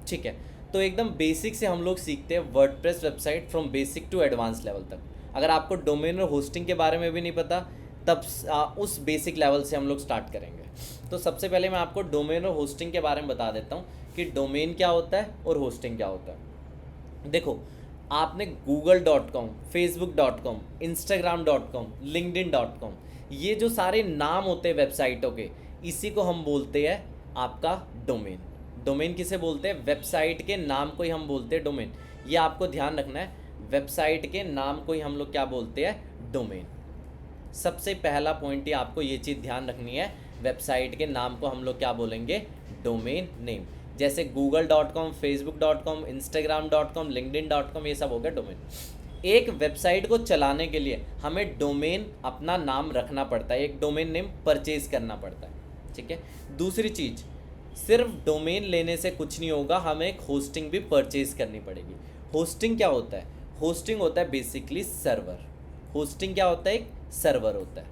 ठीक है। तो एकदम बेसिक से हम लोग सीखते हैं WordPress website from basic to advance level तक। अगर आपको डोमेन और होस्टिंग के बारे में भी नहीं पता तब उस बेसिक लेवल से हम लोग स्टार्ट करेंगे। तो सबसे पहले मैं आपको डोमेन और होस्टिंग के बारे में बता देता हूँ कि डोमेन क्या होता है और होस्टिंग क्या होता है। देखो, आपने google.com, facebook.com, instagram.com, linkedin.com, ये जो सारे नाम होते हैं वेबसाइटों के, इसी को हम बोलते हैं आपका डोमेन। डोमेन किसे बोलते हैं? वेबसाइट के नाम को ही हम बोलते हैं डोमेन। ये आपको ध्यान रखना है, वेबसाइट के नाम को ही हम लोग क्या बोलते हैं? डोमेन। सबसे पहला पॉइंट ही आपको ये चीज़ ध्यान रखनी है, वेबसाइट के नाम को हम लोग क्या बोलेंगे? Domain name. जैसे google.com, facebook.com, instagram.com, linkedin.com, ये सब हो गया डोमेन। एक वेबसाइट को चलाने के लिए हमें डोमेन अपना नाम रखना पड़ता है, एक डोमेन नेम परचेज करना पड़ता है, ठीक है। दूसरी चीज़, सिर्फ डोमेन लेने से कुछ नहीं होगा, हमें एक होस्टिंग भी परचेज करनी पड़ेगी। होस्टिंग क्या होता है? होस्टिंग होता है बेसिकली सर्वर। होस्टिंग क्या होता है? एक सर्वर होता है।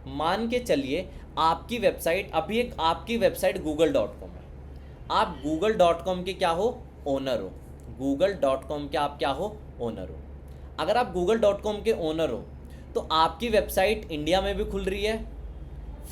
मान के चलिए आपकी वेबसाइट, अभी एक आपकी वेबसाइट google.com है, आप google.com के क्या हो? ओनर हो। google.com के आप क्या हो? ओनर हो। अगर आप google.com के ओनर हो तो आपकी वेबसाइट इंडिया में भी खुल रही है,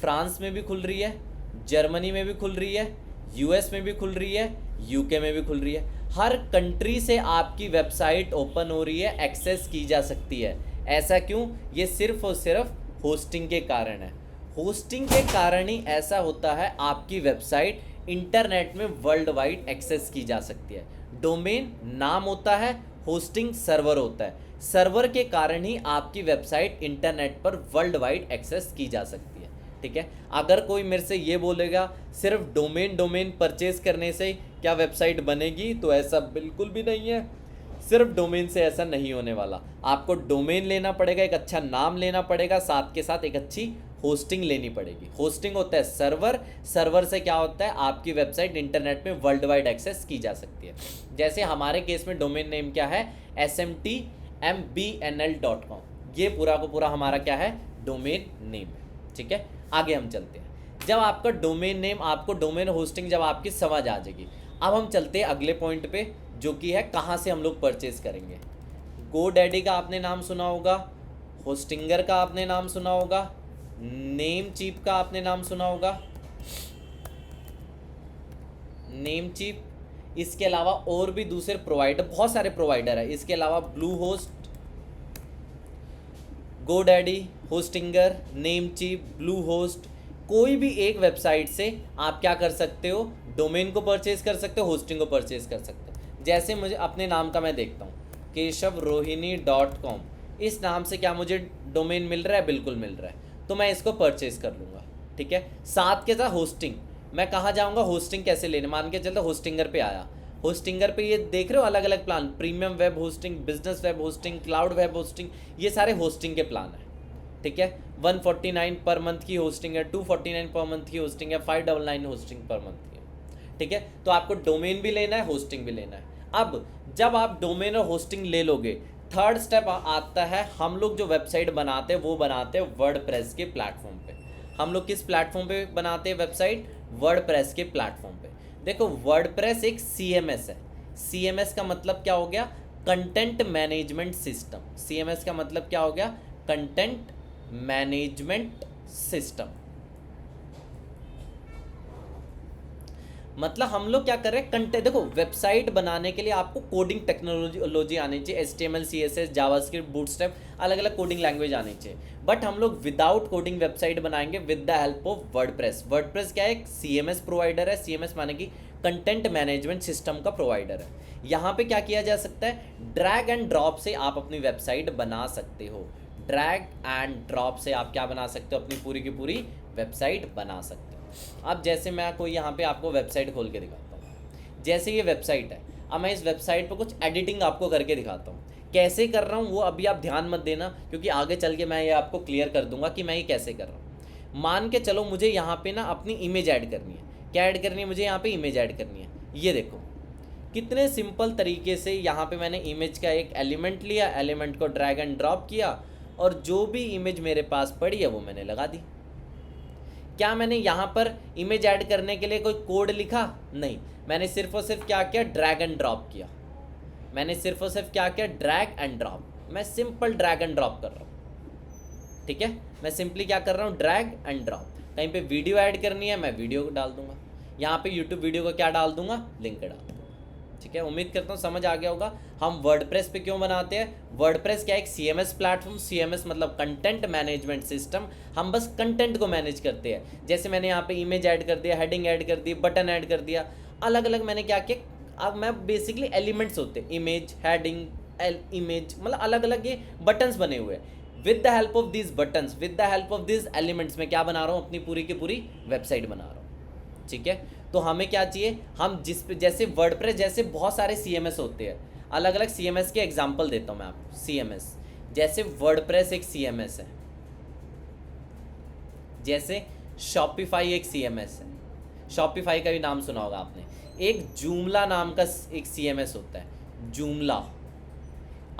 फ्रांस में भी खुल रही है, जर्मनी में भी खुल रही है, यूएस में भी खुल रही है, यूके में भी खुल रही है। हर कंट्री से आपकी वेबसाइट ओपन हो रही है, एक्सेस की जा सकती है। ऐसा क्यों? ये सिर्फ और सिर्फ होस्टिंग के कारण है। होस्टिंग के कारण ही ऐसा होता है, आपकी वेबसाइट इंटरनेट में वर्ल्ड वाइड एक्सेस की जा सकती है। डोमेन नाम होता है, होस्टिंग सर्वर होता है। सर्वर के कारण ही आपकी वेबसाइट इंटरनेट पर वर्ल्ड वाइड एक्सेस की जा सकती है, ठीक है। अगर कोई मेरे से ये बोलेगा सिर्फ डोमेन परचेज करने से क्या वेबसाइट बनेगी, तो ऐसा बिल्कुल भी नहीं है। सिर्फ डोमेन से ऐसा नहीं होने वाला। आपको डोमेन लेना पड़ेगा, एक अच्छा नाम लेना पड़ेगा, साथ के साथ एक अच्छी होस्टिंग लेनी पड़ेगी। होस्टिंग होता है सर्वर, सर्वर से क्या होता है? आपकी वेबसाइट इंटरनेट में वर्ल्ड वाइड एक्सेस की जा सकती है। जैसे हमारे केस में डोमेन नेम क्या है? smtmbnl.com, ये पूरा को पूरा हमारा क्या है? डोमेन नेम है, ठीक है। आगे हम चलते हैं। जब आपका डोमेन नेम, आपको डोमेन होस्टिंग जब आपकी समझ आ जाएगी, अब हम चलते हैं अगले पॉइंट पे, जो कि है कहाँ से हम लोग परचेज करेंगे। GoDaddy का आपने नाम सुना होगा, होस्टिंगर का आपने नाम सुना होगा, नेमचीप का आपने नाम सुना होगा, नेमचीप। इसके अलावा और भी दूसरे प्रोवाइडर, बहुत सारे प्रोवाइडर है। इसके अलावा blue host, GoDaddy, Hostinger, Namecheap, blue host, कोई भी एक वेबसाइट से आप क्या कर सकते हो? डोमेन को परचेज कर सकते हो, होस्टिंग को परचेज कर सकते हो। जैसे मुझे अपने नाम का मैं देखता हूँ, keshavrohini.com, इस नाम से क्या मुझे डोमेन मिल रहा है? बिल्कुल मिल रहा है, तो मैं इसको परचेज कर लूँगा, ठीक है। साथ के साथ होस्टिंग, मैं कहाँ जाऊँगा? होस्टिंग कैसे लेने? मान के चलते होस्टिंगर पे आया, होस्टिंगर पे ये देख रहे हो अलग अलग plan, premium web hosting, business web hosting, cloud web hosting, ये सारे होस्टिंग के प्लान है, ठीक है। 149 पर मंथ की होस्टिंग है, 249 पर मंथ की होस्टिंग है, 599 होस्टिंग पर मंथ की है, ठीक है। तो आपको डोमेन भी लेना है, होस्टिंग भी लेना है। अब जब आप डोमेन और होस्टिंग ले लोगे, थर्ड स्टेप आता है, हम लोग जो वेबसाइट बनाते हैं वो बनाते हैं वर्डप्रेस के प्लेटफॉर्म पे। हम लोग किस प्लेटफॉर्म पे बनाते हैं वेबसाइट? वर्डप्रेस के प्लेटफॉर्म पे। देखो, वर्डप्रेस एक CMS है। CMS का मतलब क्या हो गया? Content management system. CMS का मतलब क्या हो गया? Content management system. मतलब हम लोग क्या कर रहे हैं? कंटेंट, देखो वेबसाइट बनाने के लिए आपको कोडिंग टेक्नोलॉजी आनी चाहिए, HTML, CSS, जावास्क्रिप्ट, बूटस्ट्रैप, अलग अलग कोडिंग लैंग्वेज आनी चाहिए। बट हम लोग विदाउट कोडिंग वेबसाइट बनाएंगे with the help of WordPress. WordPress क्या है? एक CMS प्रोवाइडर है। CMS माने कि कंटेंट मैनेजमेंट सिस्टम का प्रोवाइडर है। यहाँ पे क्या किया जा सकता है? ड्रैग एंड ड्रॉप से आप अपनी वेबसाइट बना सकते हो। ड्रैग एंड ड्रॉप से आप क्या बना सकते हो? अपनी पूरी की पूरी वेबसाइट बना सकते हो। अब जैसे मैं कोई यहाँ पे आपको वेबसाइट खोल के दिखाता हूँ, जैसे ये वेबसाइट है, अब मैं इस वेबसाइट पे कुछ एडिटिंग आपको करके दिखाता हूँ। कैसे कर रहा हूँ वो अभी आप ध्यान मत देना, क्योंकि आगे चल के मैं ये आपको क्लियर कर दूंगा कि मैं ये कैसे कर रहा हूँ। मान के चलो मुझे यहाँ पे ना अपनी इमेज ऐड करनी है। क्या ऐड करनी है? मुझे यहाँ पे इमेज ऐड करनी है। ये देखो कितने सिंपल तरीके से यहाँ पे मैंने इमेज का एक एलिमेंट लिया, एलिमेंट को ड्रैग एंड ड्रॉप किया, और जो भी इमेज मेरे पास पड़ी है वो मैंने लगा दी। क्या मैंने यहाँ पर इमेज ऐड करने के लिए कोई कोड लिखा? नहीं, मैंने सिर्फ और सिर्फ क्या किया, ड्रैग एंड ड्रॉप किया। मैंने सिर्फ और सिर्फ क्या किया, ड्रैग एंड ड्रॉप। मैं सिंपल ड्रैग एंड ड्रॉप कर रहा हूँ, ठीक है। मैं सिंपली क्या कर रहा हूँ, ड्रैग एंड ड्रॉप। कहीं पे वीडियो ऐड करनी है, मैं वीडियो को डाल दूंगा, यहाँ पे यूट्यूब वीडियो को क्या डाल दूंगा, लिंक डाल दूंगा, ठीक है। उम्मीद करता हूँ समझ आ गया होगा हम वर्डप्रेस पे क्यों बनाते हैं। वर्डप्रेस क्या है, एक CMS प्लेटफॉर्म। CMS मतलब कंटेंट मैनेजमेंट सिस्टम। हम बस कंटेंट को मैनेज करते हैं। जैसे मैंने यहाँ पे इमेज ऐड कर दिया, हेडिंग ऐड कर दी, बटन ऐड कर दिया, अलग अलग मैंने क्या किया। अब मैं बेसिकली एलिमेंट्स होते हैं, इमेज, हेडिंग, इमेज, मतलब अलग अलग ये बटन्स बने हुए हैं। With the help of this buttons, with the help of this elements, मैं क्या बना रहा हूँ, अपनी पूरी की पूरी वेबसाइट बना रहा हूँ, ठीक है। तो हमें क्या चाहिए, हम जिस पे, जैसे वर्डप्रेस जैसे बहुत सारे CMS होते हैं, अलग अलग CMS के एग्जांपल देता हूँ मैं आपको। CMS जैसे वर्डप्रेस एक CMS है, जैसे शॉपिफाई एक CMS है। शॉपिफाई का भी नाम सुना होगा आपने। एक जूमला नाम का एक CMS होता है, जूमला।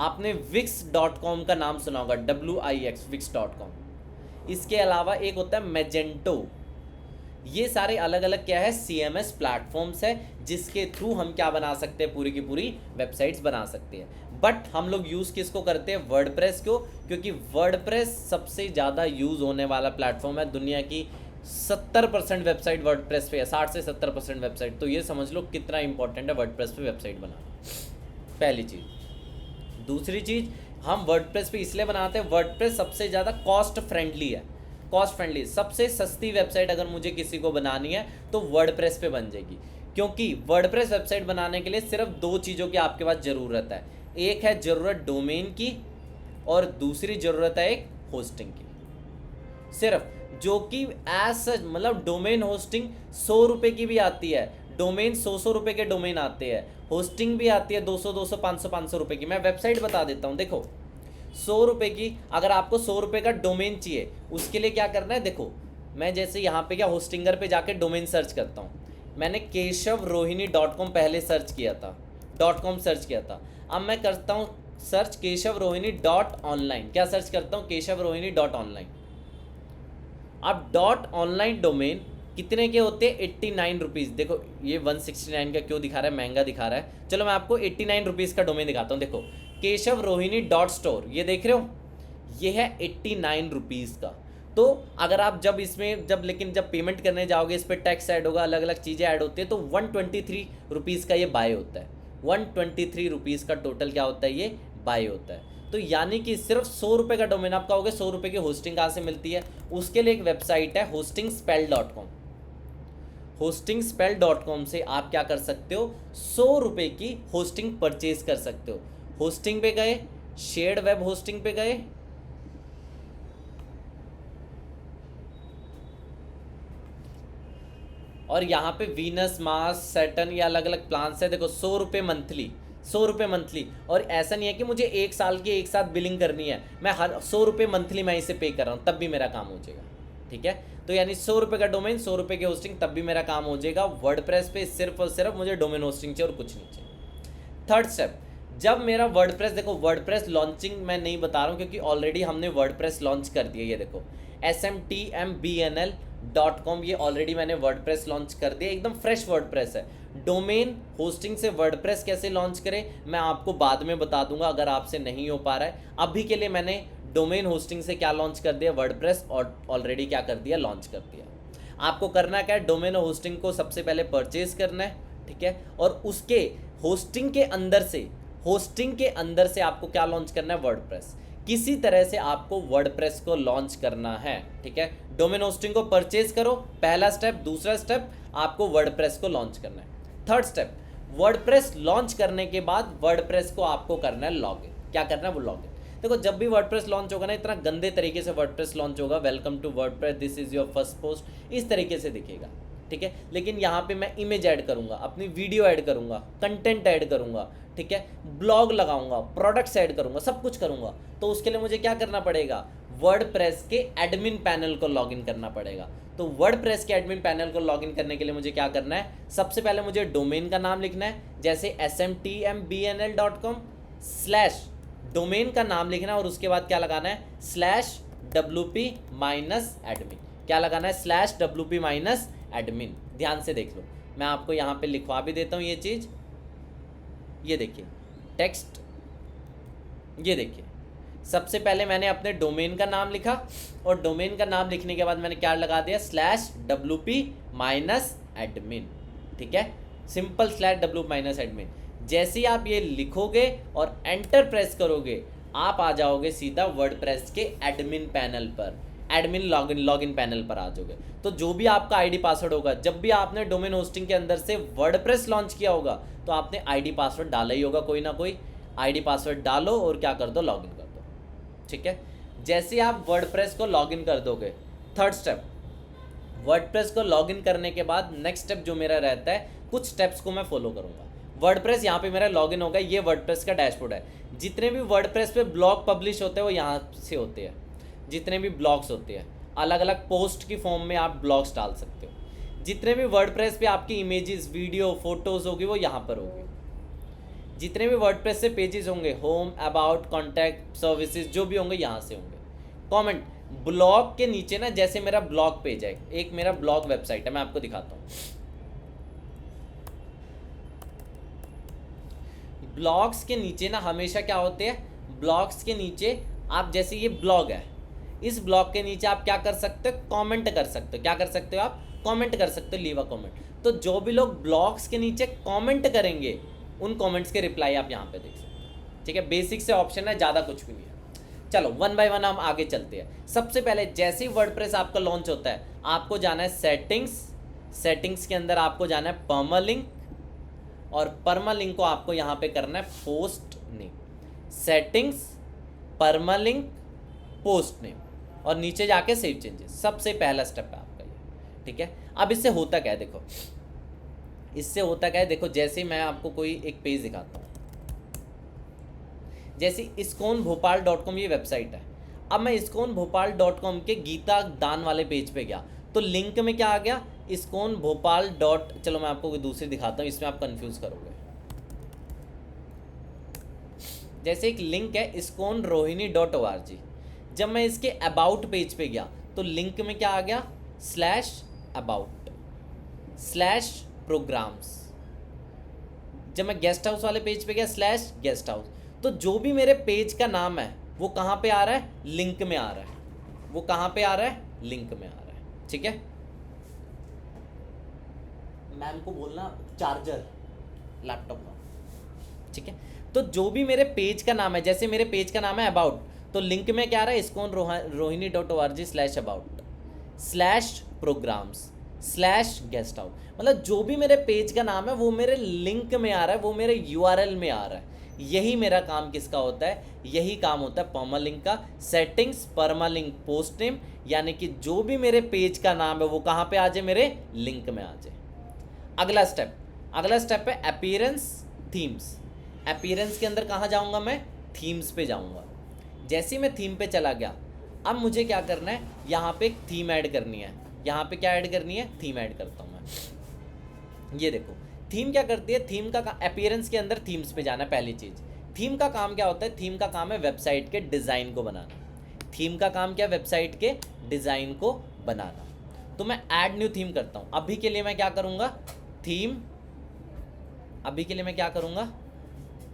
आपने wix.com का नाम सुना होगा, WIX, wix.com। इसके अलावा एक होता है मैजेंटो। ये सारे अलग अलग क्या है, CMS प्लेटफॉर्म्स है, जिसके थ्रू हम क्या बना सकते हैं, पूरी की पूरी वेबसाइट्स बना सकते हैं। बट हम लोग यूज़ किसको करते हैं, वर्डप्रेस को, क्योंकि वर्डप्रेस सबसे ज़्यादा यूज़ होने वाला प्लेटफॉर्म है। दुनिया की 70% वेबसाइट वर्डप्रेस पे है, 60 से 70% वेबसाइट। तो ये समझ लो कितना इंपॉर्टेंट है वर्डप्रेस पे वेबसाइट बनाना, पहली चीज़। दूसरी चीज़, हम वर्डप्रेस पे इसलिए बनाते हैं, वर्डप्रेस सबसे ज़्यादा कॉस्ट फ्रेंडली है। कॉस्ट फ्रेंडली, सबसे सस्ती वेबसाइट अगर मुझे किसी को बनानी है तो वर्डप्रेस पे बन जाएगी। क्योंकि वर्डप्रेस वेबसाइट बनाने के लिए सिर्फ 2 चीज़ों की आपके पास ज़रूरत है। एक है ज़रूरत डोमेन की, और दूसरी ज़रूरत है एक होस्टिंग की, सिर्फ। जो कि एज मतलब डोमेन होस्टिंग 100 रुपये की भी आती है, डोमेन 100 रुपये के डोमेन आते हैं, होस्टिंग भी आती है 200 500 रुपये की। मैं वेबसाइट बता देता हूँ, देखो 100 रुपये की, अगर आपको 100 रुपये का डोमेन चाहिए, उसके लिए क्या करना है, देखो मैं जैसे यहाँ पे क्या होस्टिंगर पे जाके डोमेन सर्च करता हूँ। मैंने keshavrohini.com पहले सर्च किया था, .com सर्च किया था। अब मैं करता हूँ सर्च keshavrohini.online। क्या सर्च करता हूँ, keshavrohini.online। अब .online डोमेन कितने के होते हैं, 89 रुपीज़। देखो ये 169 का क्यों दिखा रहा है, महंगा दिखा रहा है। चलो मैं आपको 89 रुपीज़ का डोमेन दिखाता हूँ। देखो keshavrohini.store, ये देख रहे हो, ये है 89 रुपीज़ का। तो अगर आप जब इसमें लेकिन जब पेमेंट करने जाओगे, इस पर टैक्स ऐड होगा, अलग अलग चीज़ें ऐड होती है, तो 123 रुपीज़ का ये बाय होता है। 123 रुपीज़ का टोटल क्या होता है, ये बाय होता है। तो यानी कि सिर्फ 100 रुपये का डोमेन। आप कहोगे 100 रुपये की होस्टिंग कहाँ से मिलती है, उसके लिए एक वेबसाइट है hostingspell.com। hostingspell.com से आप क्या कर सकते हो, 100 रुपये की होस्टिंग परचेज कर सकते हो। होस्टिंग पे गए, शेयर्ड वेब होस्टिंग पे गए, और यहाँ पे वीनस, मार्स, सैटर्न, ये अलग अलग प्लान्स है। देखो 100 रुपये मंथली, 100 रुपये मंथली। और ऐसा नहीं है कि मुझे 1 साल की एक साथ बिलिंग करनी है, मैं हर 100 रुपये मंथली मैं इसे पे कर रहा हूँ, तब भी मेरा काम हो जाएगा, ठीक है। तो यानी 100 रुपये का डोमेन, 100 रुपये की होस्टिंग, तब भी मेरा काम हो जाएगा। वर्डप्रेस पे सिर्फ और सिर्फ मुझे डोमेन होस्टिंग चाहिए और कुछ नहीं चाहिए। थर्ड स्टेप, जब मेरा वर्डप्रेस, देखो वर्डप्रेस लॉन्चिंग मैं नहीं बता रहा हूँ क्योंकि ऑलरेडी हमने वर्डप्रेस लॉन्च कर दिया। ये देखो smtmbnl.com, ये ऑलरेडी मैंने वर्डप्रेस लॉन्च कर दिया, एकदम फ्रेश वर्डप्रेस है। डोमेन होस्टिंग से वर्डप्रेस कैसे लॉन्च करें मैं आपको बाद में बता दूंगा, अगर आपसे नहीं हो पा रहा है। अभी के लिए मैंने डोमेन होस्टिंग से क्या लॉन्च कर दिया, वर्डप्रेस, और ऑलरेडी क्या कर दिया, लॉन्च कर दिया। आपको करना क्या है, डोमेन होस्टिंग को सबसे पहले परचेज करना है, ठीक है। और उसके होस्टिंग के अंदर से आपको क्या लॉन्च करना है, वर्डप्रेस। किसी तरह से आपको वर्डप्रेस को लॉन्च करना है, ठीक है। डोमेन होस्टिंग को परचेज करो, पहला स्टेप। दूसरा स्टेप, आपको वर्डप्रेस को लॉन्च करना है। थर्ड स्टेप, वर्डप्रेस लॉन्च करने के बाद वर्डप्रेस को आपको करना है लॉगिन। क्या करना है, वो लॉगिन। देखो जब भी वर्डप्रेस लॉन्च होगा ना, इतना गंदे तरीके से वर्डप्रेस लॉन्च होगा, welcome to WordPress, this is your first post, इस तरीके से दिखेगा, ठीक है। लेकिन यहाँ पे मैं इमेज ऐड करूँगा, अपनी वीडियो ऐड करूँगा, कंटेंट ऐड करूँगा, ठीक है, ब्लॉग लगाऊंगा, प्रोडक्ट्स ऐड करूँगा, सब कुछ करूँगा। तो उसके लिए मुझे क्या करना पड़ेगा, वर्डप्रेस के एडमिन पैनल को लॉगिन करना पड़ेगा। तो वर्डप्रेस के एडमिन पैनल को लॉगिन करने के लिए मुझे क्या करना है, सबसे पहले मुझे डोमेन का नाम लिखना है, जैसे smtmbnl.com / डोमेन का नाम लिखना है, और उसके बाद क्या लगाना है, /wp-admin। क्या लगाना है, /wp माइनस एडमिन। ध्यान से देख लो, मैं आपको यहाँ पे लिखवा भी देता हूँ ये चीज़। ये देखिए टेक्स्ट, ये देखिए सबसे पहले मैंने अपने डोमेन का नाम लिखा और डोमेन का नाम लिखने के बाद मैंने क्या लगा दिया, /wp माइनस एडमिन। ठीक है, सिंपल /wp माइनस एडमिन। जैसे ही आप ये लिखोगे और एंटर प्रेस करोगे, आप आ जाओगे सीधा वर्डप्रेस के एडमिन पैनल पर, एडमिन लॉगिन पैनल पर आ जाओगे। तो जो भी आपका आईडी पासवर्ड होगा, जब भी आपने डोमेन होस्टिंग के अंदर से वर्डप्रेस लॉन्च किया होगा तो आपने आईडी पासवर्ड डाला ही होगा, कोई ना कोई आईडी पासवर्ड डालो और क्या कर दो, लॉगिन कर दो। ठीक है, जैसे ही आप वर्डप्रेस को लॉगिन कर दोगे, थर्ड स्टेप, वर्डप्रेस को लॉगिन करने के बाद नेक्स्ट स्टेप जो मेरा रहता है, कुछ स्टेप्स को मैं फॉलो करूंगा। वर्डप्रेस यहाँ पे मेरा लॉगिन होगा, ये वर्डप्रेस का डैशबोर्ड है। जितने भी वर्डप्रेस पे ब्लॉग पब्लिश होते हैं वो यहाँ से होते हैं। जितने भी ब्लॉग्स होते हैं, अलग अलग पोस्ट की फॉर्म में आप ब्लॉग्स डाल सकते हो। जितने भी वर्डप्रेस पे आपकी इमेजेस, वीडियो, फोटोज़ होगी वो यहाँ पर होगी। जितने भी वर्डप्रेस से पेजेस होंगे, होम, अबाउट, कॉन्टैक्ट, सर्विसेज, जो भी होंगे यहाँ से होंगे। कमेंट, ब्लॉग के नीचे ना, जैसे मेरा ब्लॉग पेज है, एक मेरा ब्लॉग वेबसाइट है, मैं आपको दिखाता हूँ। ब्लॉग्स के नीचे ना हमेशा क्या होते हैं, ब्लॉग्स के नीचे आप, जैसे ये ब्लॉग है, इस ब्लॉग के नीचे आप क्या कर सकते हो, कमेंट कर सकते हो। क्या कर सकते हो आप, कमेंट कर सकते हो, लीव अ कमेंट। तो जो भी लोग ब्लॉग्स के नीचे कमेंट करेंगे, उन कमेंट्स के रिप्लाई आप यहाँ पे देख सकते हो। ठीक है, बेसिक से ऑप्शन है, ज़्यादा कुछ भी नहीं है। चलो वन बाय वन हम आगे चलते हैं। सबसे पहले जैसे ही वर्डप्रेस आपका लॉन्च होता है, आपको जाना है सेटिंग्स। सेटिंग्स के अंदर आपको जाना है परमालिंक, और परमालिंक को आपको यहाँ पे करना है post name. Settings, permalink, post name, और नीचे जाके सेव चेंजेस। सबसे पहला स्टेप है आपका ये। ठीक है, अब इससे होता क्या है, देखो इससे होता क्या है, देखो जैसे मैं आपको कोई एक पेज दिखाता हूँ, जैसे iskonbhopal.com ये वेबसाइट है। अब मैं iskonbhopal.com के गीता दान वाले पेज पे गया तो लिंक में क्या आ गया, iskonbhopal. चलो मैं आपको कोई दूसरी दिखाता हूँ, इसमें आप कंफ्यूज करोगे। जैसे एक लिंक है iskonrohini.org, जब मैं इसके अबाउट पेज पे गया तो लिंक में क्या आ गया, /about, /programs। जब मैं गेस्ट हाउस वाले पेज पे गया, /guest house। तो जो भी मेरे पेज का नाम है वो कहाँ पे आ रहा है, लिंक में आ रहा है। वो कहाँ पे आ रहा है, लिंक में आ रहा है। ठीक है, मैम को बोलना चार्जर लैपटॉप का। ठीक है, तो जो भी मेरे पेज का नाम है, जैसे मेरे पेज का नाम है अबाउट, तो लिंक में क्या आ रहा है, iskonrohini.org /about, /programs, /guest house। मतलब जो भी मेरे पेज का नाम है वो मेरे लिंक में आ रहा है, वो मेरे URL में आ रहा है। यही मेरा काम किसका होता है, यही काम होता है परमालिंक का। सेटिंग्स, परमालिंक, पोस्ट नेम, यानी कि जो भी मेरे पेज का नाम है वो कहाँ पे आ जाए, मेरे लिंक में आ जाए। अगला स्टेप है अपीयरेंस, थीम्स। अपीयरेंस के अंदर कहाँ जाऊँगा मैं, थीम्स पे जाऊँगा। जैसे ही मैं थीम पे चला गया, अब मुझे क्या करना है, यहाँ पे एक थीम ऐड करनी है। यहाँ पे क्या ऐड करनी है, थीम ऐड करता हूँ मैं। ये देखो थीम क्या करती है, थीम का अपीयरेंस के अंदर थीम्स पे जाना है। पहली चीज़, थीम का काम क्या होता है, थीम का काम है वेबसाइट के डिज़ाइन को बनाना। थीम का काम क्या, वेबसाइट के डिज़ाइन को बनाना। तो मैं ऐड न्यू थीम करता हूँ। अभी के लिए मैं क्या करूँगा, थीम, अभी के लिए मैं क्या करूँगा,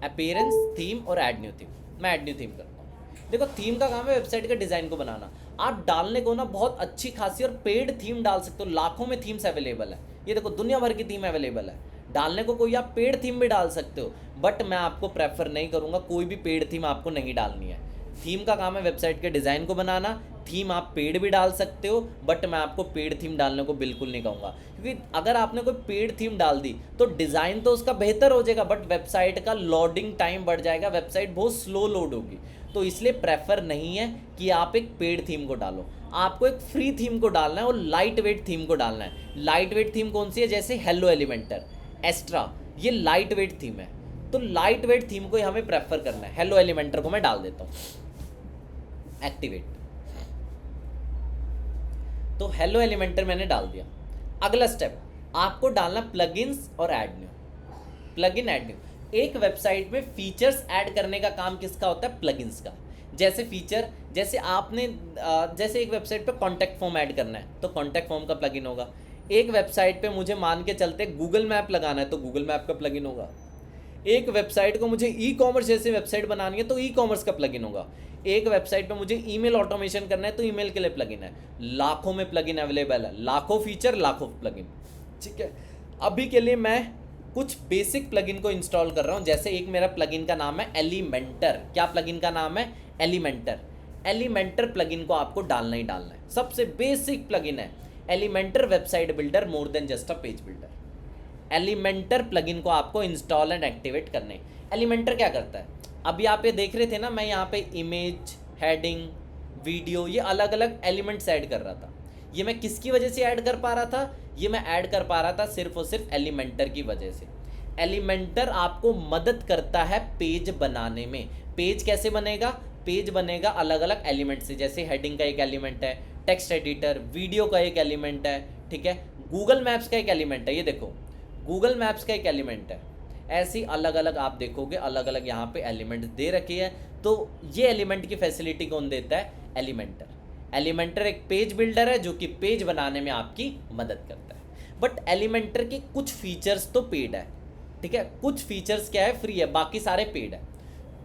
अपीयरेंस, थीम और ऐड न्यू थीम। मैं ऐड न्यू थीम करता हूँ। देखो थीम का काम है वेबसाइट के डिज़ाइन को बनाना। आप डालने को ना बहुत अच्छी खासी और पेड थीम डाल सकते हो, लाखों में थीम्स अवेलेबल है। ये देखो दुनिया भर की थीम अवेलेबल है, डालने को कोई आप पेड थीम भी डाल सकते हो, बट मैं आपको प्रेफर नहीं करूँगा, कोई भी पेड थीम आपको नहीं डालनी है। थीम का काम है वेबसाइट के डिज़ाइन को बनाना। थीम आप पेड भी डाल सकते हो, बट मैं आपको पेड थीम डालने को बिल्कुल नहीं कहूँगा, क्योंकि अगर आपने कोई पेड थीम डाल दी तो डिज़ाइन तो उसका बेहतर हो जाएगा, बट वेबसाइट का लोडिंग टाइम बढ़ जाएगा, वेबसाइट बहुत स्लो लोड होगी। तो इसलिए प्रेफर नहीं है कि आप एक पेड थीम को डालो। आपको एक फ्री थीम को डालना है और लाइट वेट थीम को डालना है। लाइट वेट थीम कौन सी है, जैसे हेलो एलिमेंटर, एस्ट्रा, ये लाइट वेट थीम है। तो लाइट वेट थीम को हमें प्रेफर करना है। हेलो एलिमेंटर को मैं डाल देता हूँ, एक्टिवेट। तो हेलो एलिमेंटर मैंने डाल दिया। अगला स्टेप आपको डालना प्लगइन्स और add new. Plugin, add new. एक वेबसाइट में फीचर्स ऐड करने का काम किसका होता है, प्लगइन्स का। जैसे फीचर, जैसे आपने जैसे एक वेबसाइट पे कॉन्टैक्ट फॉर्म ऐड करना है तो कॉन्टैक्ट फॉर्म का प्लगइन होगा। एक वेबसाइट पे मुझे मान के चलते गूगल मैप लगाना है तो गूगल मैप का प्लगइन होगा। एक वेबसाइट को मुझे ई कॉमर्स जैसे वेबसाइट बनानी है तो ई कॉमर्स का प्लगइन होगा। एक वेबसाइट पे मुझे ईमेल ऑटोमेशन करना है तो ईमेल के लिए प्लगइन है। लाखों में प्लगइन अवेलेबल है, लाखों फीचर, लाखों प्लगइन। ठीक है, अभी के लिए मैं कुछ बेसिक प्लगइन को इंस्टॉल कर रहा हूँ। जैसे एक मेरा प्लगइन का नाम है एलिमेंटर। क्या प्लगइन का नाम है? एलिमेंटर। एलिमेंटर प्लगइन को आपको डालना ही डालना है, सबसे बेसिक प्लगइन है Elementor website builder more than just a page builder. Elementor plugin को आपको इंस्टॉल एंड एक्टिवेट करने। एलिमेंटर क्या करता है? अभी आप ये देख रहे थे ना, मैं यहाँ पे इमेज, हेडिंग, वीडियो, ये अलग अलग एलिमेंट्स ऐड कर रहा था। ये मैं किसकी वजह से ऐड कर पा रहा था? ये मैं ऐड कर पा रहा था सिर्फ और सिर्फ एलिमेंटर की वजह से। एलिमेंटर आपको मदद करता है पेज बनाने में। पेज कैसे बनेगा? पेज बनेगा अलग अलग एलिमेंट से, जैसे हेडिंग का एक एलिमेंट है, टेक्स्ट एडिटर, वीडियो का एक एलिमेंट है, ठीक है, गूगल मैप्स का एक एलिमेंट है, ये देखो गूगल मैप्स का एक एलिमेंट है। ऐसी अलग अलग आप देखोगे अलग अलग यहाँ पे एलिमेंट दे रखे हैं। तो ये एलिमेंट की फैसिलिटी कौन देता है? एलिमेंटर। एलिमेंटर एक पेज बिल्डर है जो कि पेज बनाने में आपकी मदद करता है। बट एलिमेंटर के कुछ फीचर्स तो पेड है, ठीक है, कुछ फीचर्स क्या है, फ्री है, बाकी सारे पेड है।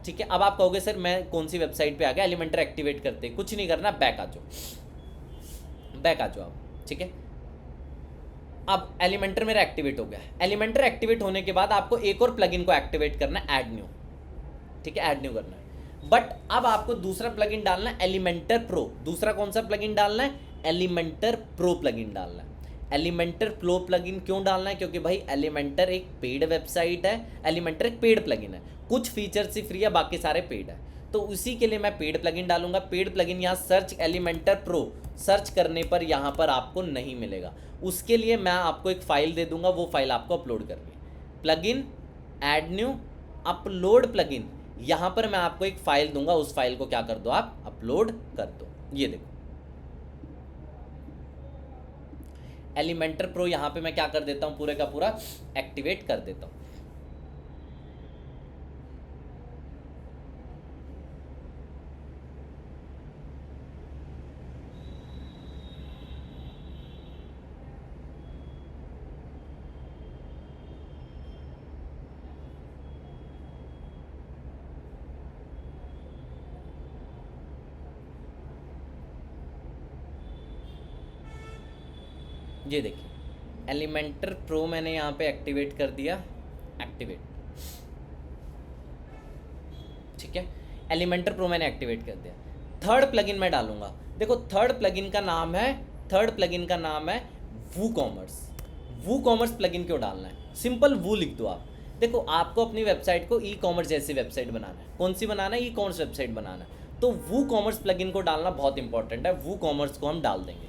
ठीक है, अब आप कहोगे सर मैं कौन सी वेबसाइट पे आ गया, एलिमेंटर एक्टिवेट करते, कुछ नहीं करना, बैक आ जाओ, बैक आ जाओ आप। ठीक है, अब एलिमेंटर मेरा एक्टिवेट हो गया। एलिमेंटर एक्टिवेट होने के बाद आपको एक और प्लगइन को एक्टिवेट करना है, ऐड न्यू। ठीक है, ऐड न्यू करना है। बट अब आपको दूसरा प्लगइन डालना है, एलिमेंटर प्रो। दूसरा कौन सा प्लगइन डालना है? एलिमेंटर प्रो प्लगइन डालना है। एलिमेंटर प्रो प्लगइन क्यों डालना है? क्योंकि भाई एलिमेंटर एक पेड वेबसाइट है, एलिमेंटर एक पेड प्लगइन है, कुछ फीचर्स ही फ्री है, बाकी सारे पेड है। तो उसी के लिए मैं पेड प्लगइन डालूंगा। पेड प्लगइन यहाँ सर्च एलिमेंटर प्रो सर्च करने पर यहाँ पर आपको नहीं मिलेगा। उसके लिए मैं आपको एक फ़ाइल दे दूंगा, वो फाइल आपको अपलोड करनी है। Plugin, add new, upload plugin, यहाँ पर मैं आपको एक फ़ाइल दूंगा, उस फाइल को क्या कर दो आप? अपलोड कर दो। ये देखो एलिमेंटर प्रो यहाँ पे मैं क्या कर देता हूँ, पूरे का पूरा एक्टिवेट कर देता हूँ। ये देखिए एलिमेंटर प्रो मैंने यहाँ पे एक्टिवेट कर दिया, एक्टिवेट। ठीक है, एलिमेंटर प्रो मैंने एक्टिवेट कर दिया। थर्ड प्लगइन मैं डालूंगा। देखो थर्ड प्लगइन का नाम है वू कॉमर्स। वू कॉमर्स प्लगइन क्यों डालना है? सिंपल वू लिख दो आप। देखो आपको अपनी वेबसाइट को ई कॉमर्स जैसी वेबसाइट बनाना है। कौन सी बनाना है? ई कॉमर्स वेबसाइट बनाना है। तो वू कॉमर्स प्लगइन को डालना बहुत इंपॉर्टेंट है। वू कॉमर्स को हम डाल देंगे।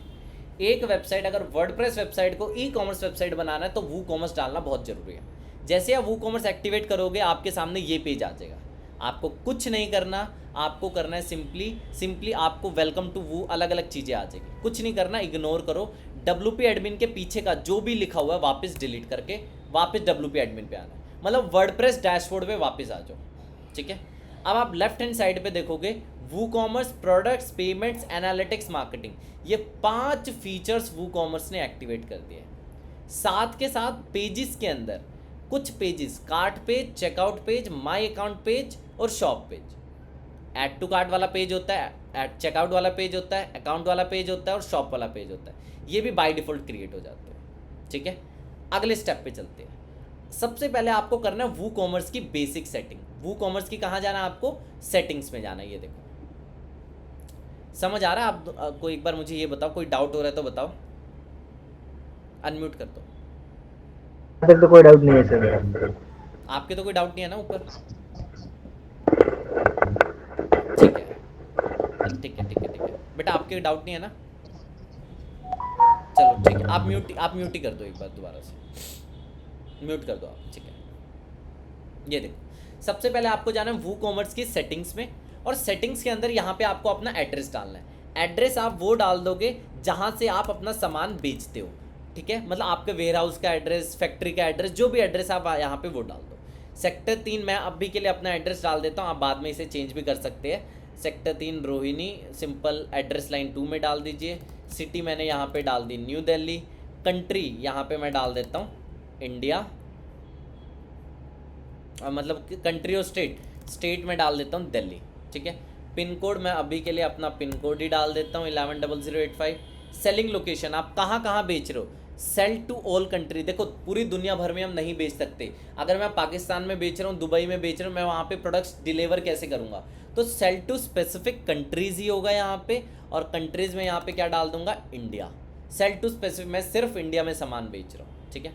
एक वेबसाइट, अगर वर्डप्रेस वेबसाइट को ई कॉमर्स वेबसाइट बनाना है तो वू कॉमर्स डालना बहुत ज़रूरी है। जैसे आप वू कॉमर्स एक्टिवेट करोगे आपके सामने ये पेज आ जाएगा। आपको कुछ नहीं करना, आपको करना है सिंपली आपको वेलकम टू वू अलग अलग चीज़ें आ जाएगी। कुछ नहीं करना, इग्नोर करो। WP एडमिन के पीछे का जो भी लिखा हुआ है वापस डिलीट करके वापस WP एडमिन पे आना है, मतलब वर्डप्रेस डैशबोर्ड पे वापस आ जाओ। ठीक है, अब आप लेफ्ट हैंड साइड पे देखोगे WooCommerce, products, payments, analytics, marketing, ये 5 फीचर्स वू कॉमर्स ने एक्टिवेट कर दिए। साथ के साथ पेजेस के अंदर कुछ pages, cart page, checkout page, my account page और shop page. Add to cart वाला पेज होता है, चेकआउट वाला पेज होता है, अकाउंट वाला पेज होता है और शॉप वाला पेज होता है। ये भी बाय डिफ़ॉल्ट क्रिएट हो जाते हैं। ठीक है, अगले स्टेप पे चलते हैं। सबसे पहले आपको करना है वू कॉमर्स की बेसिक सेटिंग। वू कॉमर्स की कहाँ जाना है? आपको सेटिंग्स में जाना है। ये देखो समझ आ रहा है आपको? एक बार मुझे ये बताओ, कोई डाउट हो रहा है तो बताओ, अनम्यूट कर दो। तो कोई डाउट नहीं है सर। आपके तो कोई डाउट नहीं है ना ऊपर? ठीक है ठीक है ठीक है ठीक है बेटा, आपके डाउट नहीं है ना? चलो ठीक है, आप म्यूट ही कर दो, एक बार दोबारा से म्यूट कर दो आप। ठीक है, ये देखो सबसे पहले आपको जाना है वू कॉमर्स की सेटिंग्स में, और सेटिंग्स के अंदर यहाँ पे आपको अपना एड्रेस डालना है। एड्रेस आप वो डाल दोगे जहाँ से आप अपना सामान बेचते हो। ठीक है, मतलब आपके वेयर हाउस का एड्रेस, फैक्ट्री का एड्रेस, जो भी एड्रेस आप यहाँ पे वो डाल दो। सेक्टर 3 मैं अभी के लिए अपना एड्रेस डाल देता हूँ, आप बाद में इसे चेंज भी कर सकते हैं। Sector 3 Rohini, simple address line 2 में डाल दीजिए। सिटी मैंने यहाँ पे डाल दी न्यू दिल्ली। कंट्री यहाँ पे मैं डाल देता हूँ इंडिया, मतलब कंट्री और स्टेट में डाल देता हूँ दिल्ली, ठीक है। पिन कोड मैं अभी के लिए अपना पिन कोड ही डाल देता हूँ 110085। सेलिंग लोकेशन आप कहाँ कहाँ बेच रहे हो, सेल टू ऑल कंट्री। देखो पूरी दुनिया भर में हम नहीं बेच सकते। अगर मैं पाकिस्तान में बेच रहा हूँ, दुबई में बेच रहा हूँ, मैं वहाँ पे प्रोडक्ट्स डिलीवर कैसे करूँगा? तो सेल टू स्पेसिफिक कंट्रीज़ ही होगा यहाँ पे, और कंट्रीज़ में यहाँ पे क्या डाल दूंगा, इंडिया। सेल टू स्पेसिफिक, मैं सिर्फ इंडिया में सामान बेच रहा हूँ, ठीक है।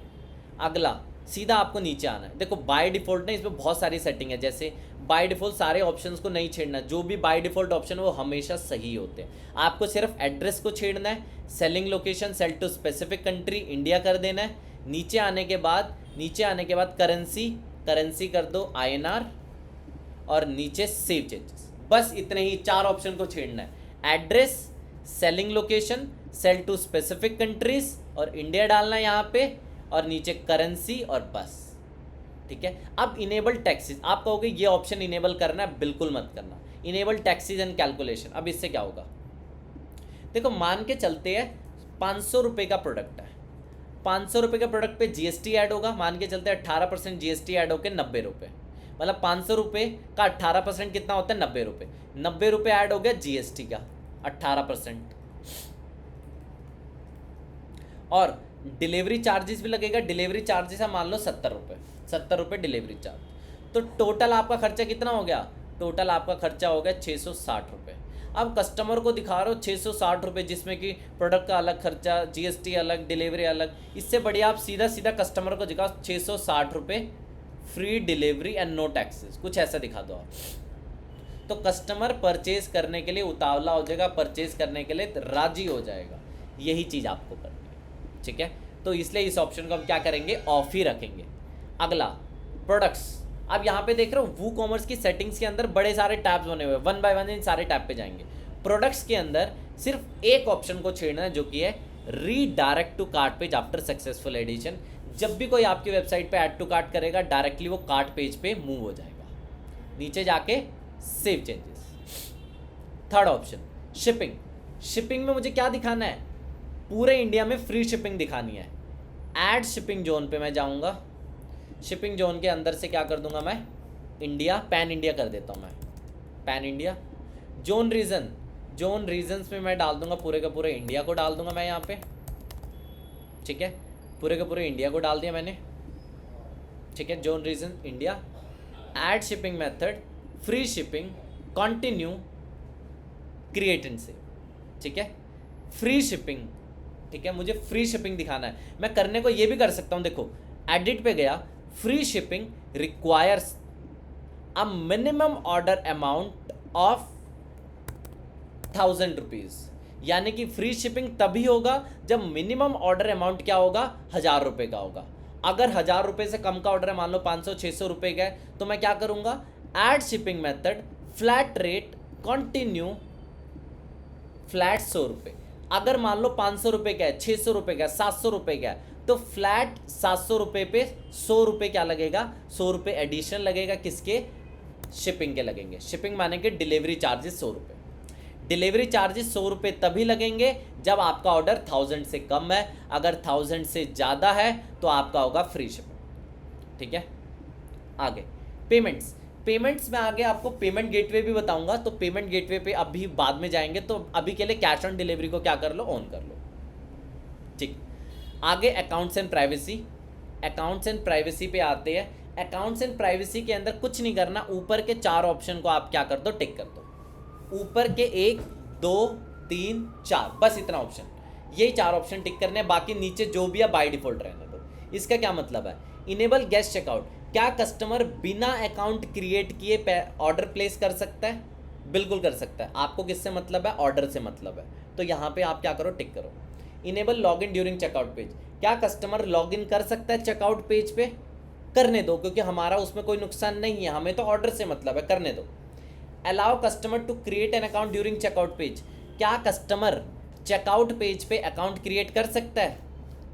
अगला सीधा आपको नीचे आना है। देखो बाय डिफ़ॉल्ट ना इसमें बहुत सारी सेटिंग है, जैसे बाय डिफ़ॉल्ट सारे ऑप्शंस को नहीं छेड़ना, जो भी बाय डिफ़ॉल्ट ऑप्शन है वो हमेशा सही होते हैं। आपको सिर्फ एड्रेस को छेड़ना है, selling location sell to specific country India कर देना है। नीचे आने के बाद करेंसी कर दो INR, और नीचे सेव चेंजेस। बस इतने ही 4 ऑप्शन को छेड़ना है, address, selling location, sell to specific countries और इंडिया डालना है यहाँ पे, और नीचे करेंसी, और बस, ठीक है। अब इनेबल टैक्सेस, आप कहोगे ये ऑप्शन इनेबल करना है, बिल्कुल मत करना। इनेबल टैक्सेस एंड कैलकुलेशन, अब इससे क्या होगा? देखो मान के चलते हैं 500 रुपये का प्रोडक्ट है, 500 रुपये के प्रोडक्ट पे GST ऐड होगा, मान के चलते हैं 18% GST ऐड होकर 90 रुपये, मतलब 500 रुपये का 18% कितना होता है, 90 रुपये। 90 रुपये ऐड हो गया GST का 18%, और डिलीवरी चार्जेस भी लगेगा। डिलीवरी चार्जेस है मान लो 70 रुपये, 70 रुपये डिलीवरी चार्ज। तो टोटल आपका खर्चा कितना हो गया? टोटल आपका खर्चा हो गया 660 रुपये। अब कस्टमर को दिखा रहे हो 660 रुपये, जिसमें कि प्रोडक्ट का अलग खर्चा, GST अलग, डिलीवरी अलग। इससे बढ़िया आप सीधा कस्टमर को दिखाओ 660 रुपये free delivery and no taxes, कुछ ऐसा दिखा दो आप। तो कस्टमर परचेज करने के लिए उतावला हो जाएगा, परचेज करने के लिए राजी हो जाएगा। यही चीज़ आपको करनी है, ठीक है। तो इसलिए इस ऑप्शन को हम क्या करेंगे, ऑफ ही रखेंगे। अगला प्रोडक्ट्स, अब यहाँ पे देख रहे हो WooCommerce की सेटिंग्स के अंदर बड़े सारे टैब्स बने हुए हैं, 1 बाय 1 इन सारे टैब पे जाएंगे। प्रोडक्ट्स के अंदर सिर्फ एक ऑप्शन को छेड़ना है, जो कि है redirect to cart page after successful addition. जब भी कोई आपकी वेबसाइट पे ऐड टू कार्ट करेगा, डायरेक्टली वो कार्ट पेज पे मूव हो जाएगा। नीचे जाके save changes. Third option shipping. Shipping में मुझे क्या दिखाना है, पूरे इंडिया में फ्री शिपिंग दिखानी है। ऐड शिपिंग जोन पे मैं जाऊंगा, शिपिंग जोन के अंदर से क्या कर दूंगा मैं, इंडिया, पैन इंडिया कर देता हूँ मैं, पैन इंडिया। जोन रीजन्स में मैं डाल दूंगा पूरे का पूरे इंडिया को डाल दूंगा मैं यहाँ पे, ठीक है। पूरे के पूरे इंडिया को डाल दिया मैंने, ठीक है। Zone region India. Add shipping method, free shipping, continue, create and save, ठीक है। फ्री शिपिंग, ठीक है, मुझे फ्री शिपिंग दिखाना है। मैं करने को ये भी कर सकता हूँ, देखो एडिट पे गया, free shipping requires a minimum order amount of 1000 rupees, यानी कि फ्री शिपिंग तभी होगा जब मिनिमम ऑर्डर अमाउंट क्या होगा, 1000 रुपये का होगा। अगर 1000 रुपये से कम का ऑर्डर है, मान लो 500-600 रुपये का है, तो मैं क्या करूँगा, add shipping method, flat rate, continue, flat 100 रुपये। अगर मान लो 500 रुपये का है, 600 रुपये का है, 700 रुपये का है, तो फ्लैट 700 रुपये पे 100 रुपये क्या लगेगा, 100 रुपये एडिशन लगेगा, किसके, शिपिंग के लगेंगे। शिपिंग माने कि डिलीवरी चार्जेस 100 रुपये। डिलीवरी चार्जेस 100 रुपये तभी लगेंगे जब आपका ऑर्डर 1000 से कम है। अगर 1000 से ज़्यादा है तो आपका होगा फ्री शिपिंग, ठीक है। आगे पेमेंट्स में आगे आपको पेमेंट गेटवे भी बताऊंगा, तो पेमेंट गेटवे पे अभी बाद में जाएंगे। तो अभी के लिए कैश ऑन डिलीवरी को क्या कर लो, ऑन कर लो, ठीक। आगे अकाउंट्स एंड प्राइवेसी पे आते हैं। अकाउंट्स एंड प्राइवेसी के अंदर कुछ नहीं करना, ऊपर के 4 ऑप्शन को आप क्या कर दो, टिक कर दो। ऊपर के 1 2 3 4, बस इतना ऑप्शन, यही 4 ऑप्शन टिक करने हैं। बाकी नीचे जो भी है बाय डिफॉल्ट रहने दो। इसका क्या मतलब है, इनेबल गेस्ट चेकआउट, क्या कस्टमर बिना अकाउंट क्रिएट किए ऑर्डर प्लेस कर सकता है? बिल्कुल कर सकता है। आपको किससे मतलब है, ऑर्डर से मतलब है, तो यहाँ पे आप क्या करो, टिक करो। Enable login during checkout page, क्या कस्टमर लॉगिन कर सकता है चेकआउट पेज पे? करने दो, क्योंकि हमारा उसमें कोई नुकसान नहीं है, हमें तो ऑर्डर से मतलब है, करने दो। Allow customer to create an account during checkout page, क्या कस्टमर चेकआउट पेज पे अकाउंट क्रिएट कर सकता है?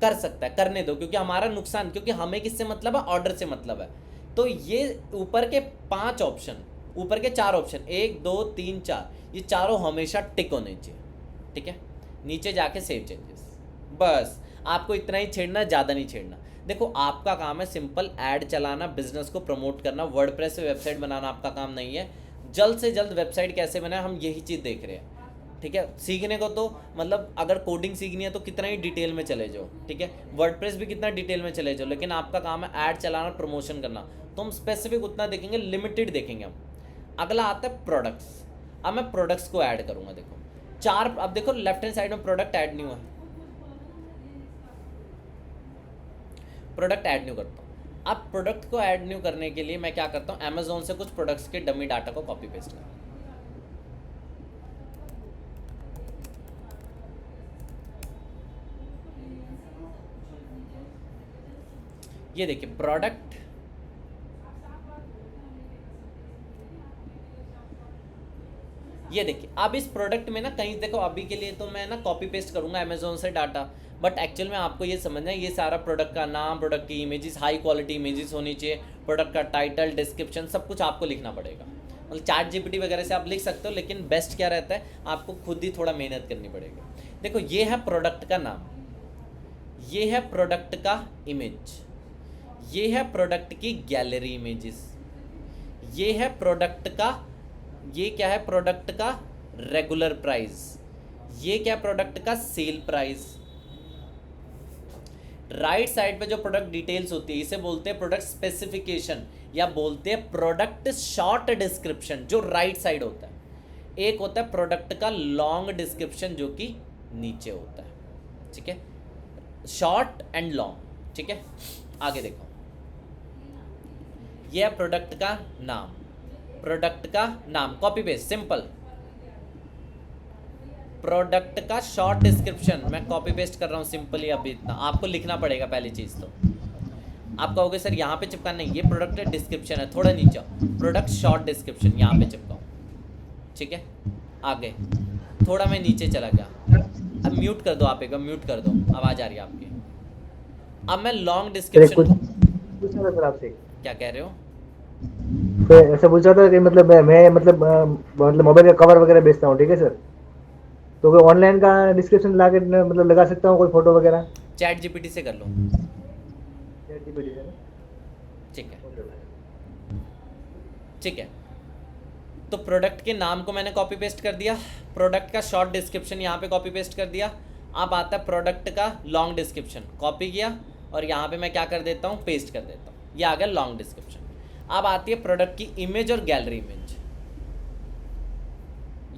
कर सकता है, करने दो, क्योंकि हमारा नुकसान, क्योंकि हमें किससे मतलब है, ऑर्डर से मतलब है। तो ये ऊपर के 5 ऑप्शन ऊपर के 4 ऑप्शन 1 2 3 4, ये चारों हमेशा टिक होने चाहिए, ठीक है। नीचे जाके सेव चेंजेस, बस आपको इतना ही छेड़ना, ज़्यादा नहीं छेड़ना। देखो आपका काम है सिंपल ऐड चलाना, बिजनेस को प्रमोट करना, वर्डप्रेस पे वेबसाइट बनाना आपका काम नहीं है। जल्द से जल्द वेबसाइट कैसे बनाए हम यही चीज़ देख रहे हैं, ठीक है। सीखने को तो मतलब अगर कोडिंग सीखनी है तो कितना ही डिटेल में चले जाओ, ठीक है। वर्डप्रेस भी कितना डिटेल में चले जाओ, लेकिन आपका काम है ऐड चलाना, प्रमोशन करना, तो हम स्पेसिफिक उतना देखेंगे, लिमिटेड देखेंगे हम। अगला आता है प्रोडक्ट्स। अब मैं प्रोडक्ट्स को ऐड करूँगा, देखो 4, अब देखो लेफ्ट हैंड साइड में प्रोडक्ट ऐड न्यू है, प्रोडक्ट ऐड न्यू करता हूँ। अब प्रोडक्ट को ऐड न्यू करने के लिए मैं क्या करता हूँ, अमेजोन से कुछ प्रोडक्ट्स के डमी डाटा को कॉपी पेस्ट करता हूँ। ये देखिए प्रोडक्ट, ये देखिए अब इस प्रोडक्ट में ना कहीं देखो, अभी के लिए तो मैं ना कॉपी पेस्ट करूंगा अमेजोन से डाटा, बट एक्चुअल में आपको ये समझना है ये सारा प्रोडक्ट का नाम, प्रोडक्ट की इमेजेस, हाई क्वालिटी इमेजेस होनी चाहिए, प्रोडक्ट का टाइटल, डिस्क्रिप्शन, सब कुछ आपको लिखना पड़ेगा। मतलब चैट जीपीटी वगैरह से आप लिख सकते हो, लेकिन बेस्ट क्या रहता है आपको खुद ही थोड़ा मेहनत करनी पड़ेगी। देखो ये है प्रोडक्ट का नाम, ये है प्रोडक्ट का इमेज, ये है प्रोडक्ट की गैलरी इमेजेस, ये है प्रोडक्ट का, ये क्या है प्रोडक्ट का रेगुलर प्राइस, ये क्या प्रोडक्ट का सेल प्राइस। राइट साइड पे जो प्रोडक्ट डिटेल्स होती है इसे बोलते हैं प्रोडक्ट स्पेसिफिकेशन, या बोलते हैं प्रोडक्ट शॉर्ट डिस्क्रिप्शन, जो राइट साइड होता है। एक होता है प्रोडक्ट का लॉन्ग डिस्क्रिप्शन जो कि नीचे होता है, ठीक है, शॉर्ट एंड लॉन्ग, ठीक है। आगे देखो, यह है प्रोडक्ट का नाम, प्रोडक्ट का नाम कॉपी पेस्ट सिंपल, प्रोडक्ट का शॉर्ट डिस्क्रिप्शन मैं कॉपी पेस्ट कर रहा हूँ सिंपली। अभी इतना आपको लिखना पड़ेगा पहली चीज़ तो, आप कहोगे सर यहाँ पे चिपका नहीं, ये प्रोडक्ट डिस्क्रिप्शन है, थोड़ा नीचे प्रोडक्ट शॉर्ट डिस्क्रिप्शन यहाँ पे चिपकाओ, ठीक है। आगे थोड़ा मैं नीचे चला गया, अब म्यूट कर दो, आप एक बार म्यूट कर दो, आवाज़ आ रही है आपकी। अब मैं लॉन्ग डिस्क्रिप्शन, पूछना था सर आपसे, क्या कह रहे हो? तो ऐसा पूछ रहा था कि मतलब मैं मतलब मोबाइल का कवर वगैरह बेचता हूँ, ठीक है सर, तो कोई ऑनलाइन का डिस्क्रिप्शन ला के मतलब लगा सकता हूँ, कोई फोटो वगैरह चैट जीपीटी से कर लो, ChatGPT से ना? ठीक है, ठीक है। तो प्रोडक्ट के नाम को मैंने कॉपी पेस्ट कर दिया, प्रोडक्ट का शॉर्ट डिस्क्रिप्शन यहाँ पे कॉपी पेस्ट कर दिया। अब आता है प्रोडक्ट का लॉन्ग डिस्क्रिप्शन, कॉपी किया और यहाँ पे मैं क्या कर देता हूँ, पेस्ट कर देता हूँ, ये आ गया लॉन्ग डिस्क्रिप्शन। अब आती है प्रोडक्ट की इमेज और गैलरी इमेज,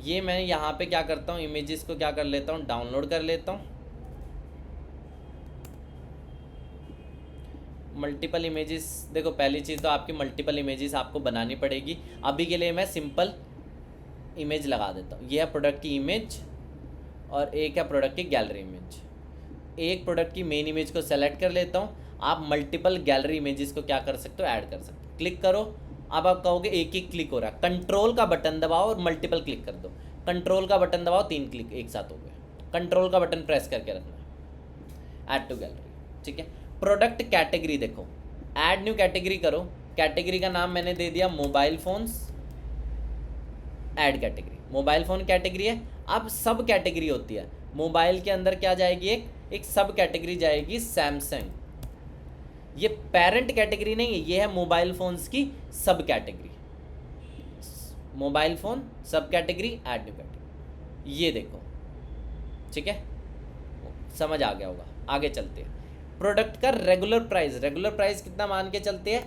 ये मैं यहाँ पे क्या करता हूँ, इमेजेस को क्या कर लेता हूँ, डाउनलोड कर लेता हूँ। मल्टीपल इमेजेस, देखो पहली चीज़ तो आपकी मल्टीपल इमेजेस आपको बनानी पड़ेगी। अभी के लिए मैं सिंपल इमेज लगा देता हूँ, ये है प्रोडक्ट की इमेज और एक है प्रोडक्ट की गैलरी इमेज। एक प्रोडक्ट की मेन इमेज को सेलेक्ट कर लेता हूँ, आप मल्टीपल गैलरी इमेजेस को क्या कर सकते हो, ऐड कर सकते हो। क्लिक करो, अब आप कहोगे एक ही क्लिक हो रहा है, कंट्रोल का बटन दबाओ और मल्टीपल क्लिक कर दो। कंट्रोल का बटन दबाओ, 3 क्लिक एक साथ हो गए। कंट्रोल का बटन प्रेस करके रखना है, ऐड टू गैलरी, ठीक है। प्रोडक्ट कैटेगरी देखो, ऐड न्यू कैटेगरी करो, कैटेगरी का नाम मैंने दे दिया mobile phones, add category, mobile phone category है। अब सब कैटेगरी होती है, मोबाइल के अंदर क्या जाएगी, एक सब कैटेगरी जाएगी सैमसंग। ये पेरेंट कैटेगरी नहीं है, ये है मोबाइल फ़ोन्स की सब कैटेगरी, मोबाइल फ़ोन सब कैटेगरी, ऐड न्यू कैटेगरी, ये देखो, ठीक है, समझ आ गया होगा। आगे चलते हैं, प्रोडक्ट का रेगुलर प्राइस, रेगुलर प्राइस कितना मान के चलते हैं,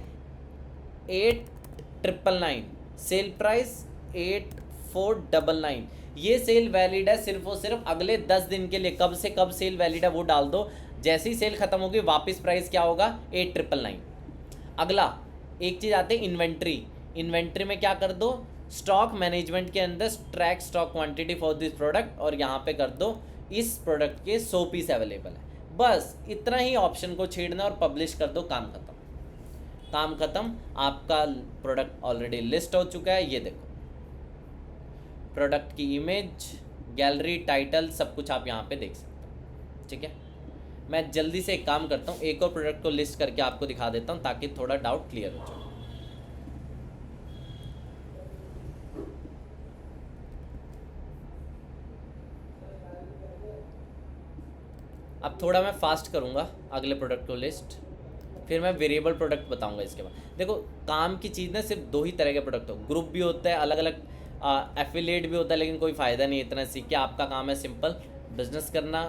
8,999, सेल प्राइस 8,499। ये सेल वैलिड है सिर्फ और सिर्फ अगले 10 दिन के लिए, कब से कब सेल वैलिड है वो डाल दो, जैसे ही सेल खत्म होगी वापस प्राइस क्या होगा, 8,999। अगला एक चीज़ आती है इन्वेंट्री, इन्वेंट्री में क्या कर दो, स्टॉक मैनेजमेंट के अंदर track stock quantity for this product, और यहाँ पे कर दो इस प्रोडक्ट के 100 पीस अवेलेबल है। बस इतना ही ऑप्शन को छेड़ना और पब्लिश कर दो, काम खत्म, काम खत्म, आपका प्रोडक्ट ऑलरेडी लिस्ट हो चुका है। ये देखो प्रोडक्ट की इमेज, गैलरी, टाइटल, सब कुछ आप यहाँ पे देख सकते हो, ठीक है। मैं जल्दी से एक काम करता हूँ, एक और प्रोडक्ट को लिस्ट करके आपको दिखा देता हूँ ताकि थोड़ा डाउट क्लियर हो जाए। अब थोड़ा मैं फास्ट करूँगा अगले प्रोडक्ट को लिस्ट, फिर मैं वेरिएबल प्रोडक्ट बताऊँगा इसके बाद। देखो काम की चीज़ ना सिर्फ 2 ही तरह के प्रोडक्ट हो, ग्रुप भी होता है, अलग अलग एफिलिएट भी होता है, लेकिन कोई फ़ायदा नहीं है इतना सीख के। आपका काम है सिंपल बिजनेस करना,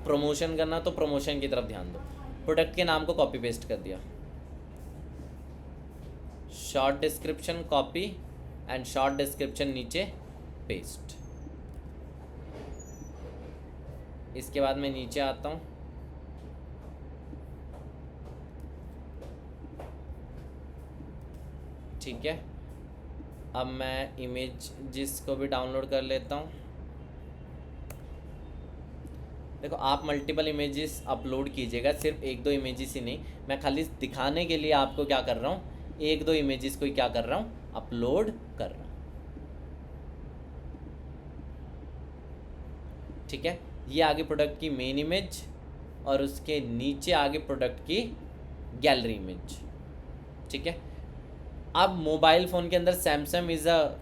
प्रमोशन करना, तो प्रमोशन की तरफ ध्यान दो। प्रोडक्ट के नाम को कॉपी पेस्ट कर दिया, short description copy and short description नीचे पेस्ट। इसके बाद मैं नीचे आता हूँ, ठीक है। अब मैं इमेज जिसको भी डाउनलोड कर लेता हूँ। देखो आप मल्टीपल इमेजेस अपलोड कीजिएगा, सिर्फ 1-2 इमेजेस ही नहीं। मैं खाली दिखाने के लिए आपको क्या कर रहा हूँ, 1-2 इमेजेस को ही क्या कर रहा हूँ, अपलोड कर रहा हूँ, ठीक है। ये आगे प्रोडक्ट की मेन इमेज और उसके नीचे आगे प्रोडक्ट की गैलरी इमेज, ठीक है। अब मोबाइल फ़ोन के अंदर सैमसंग इज़ अ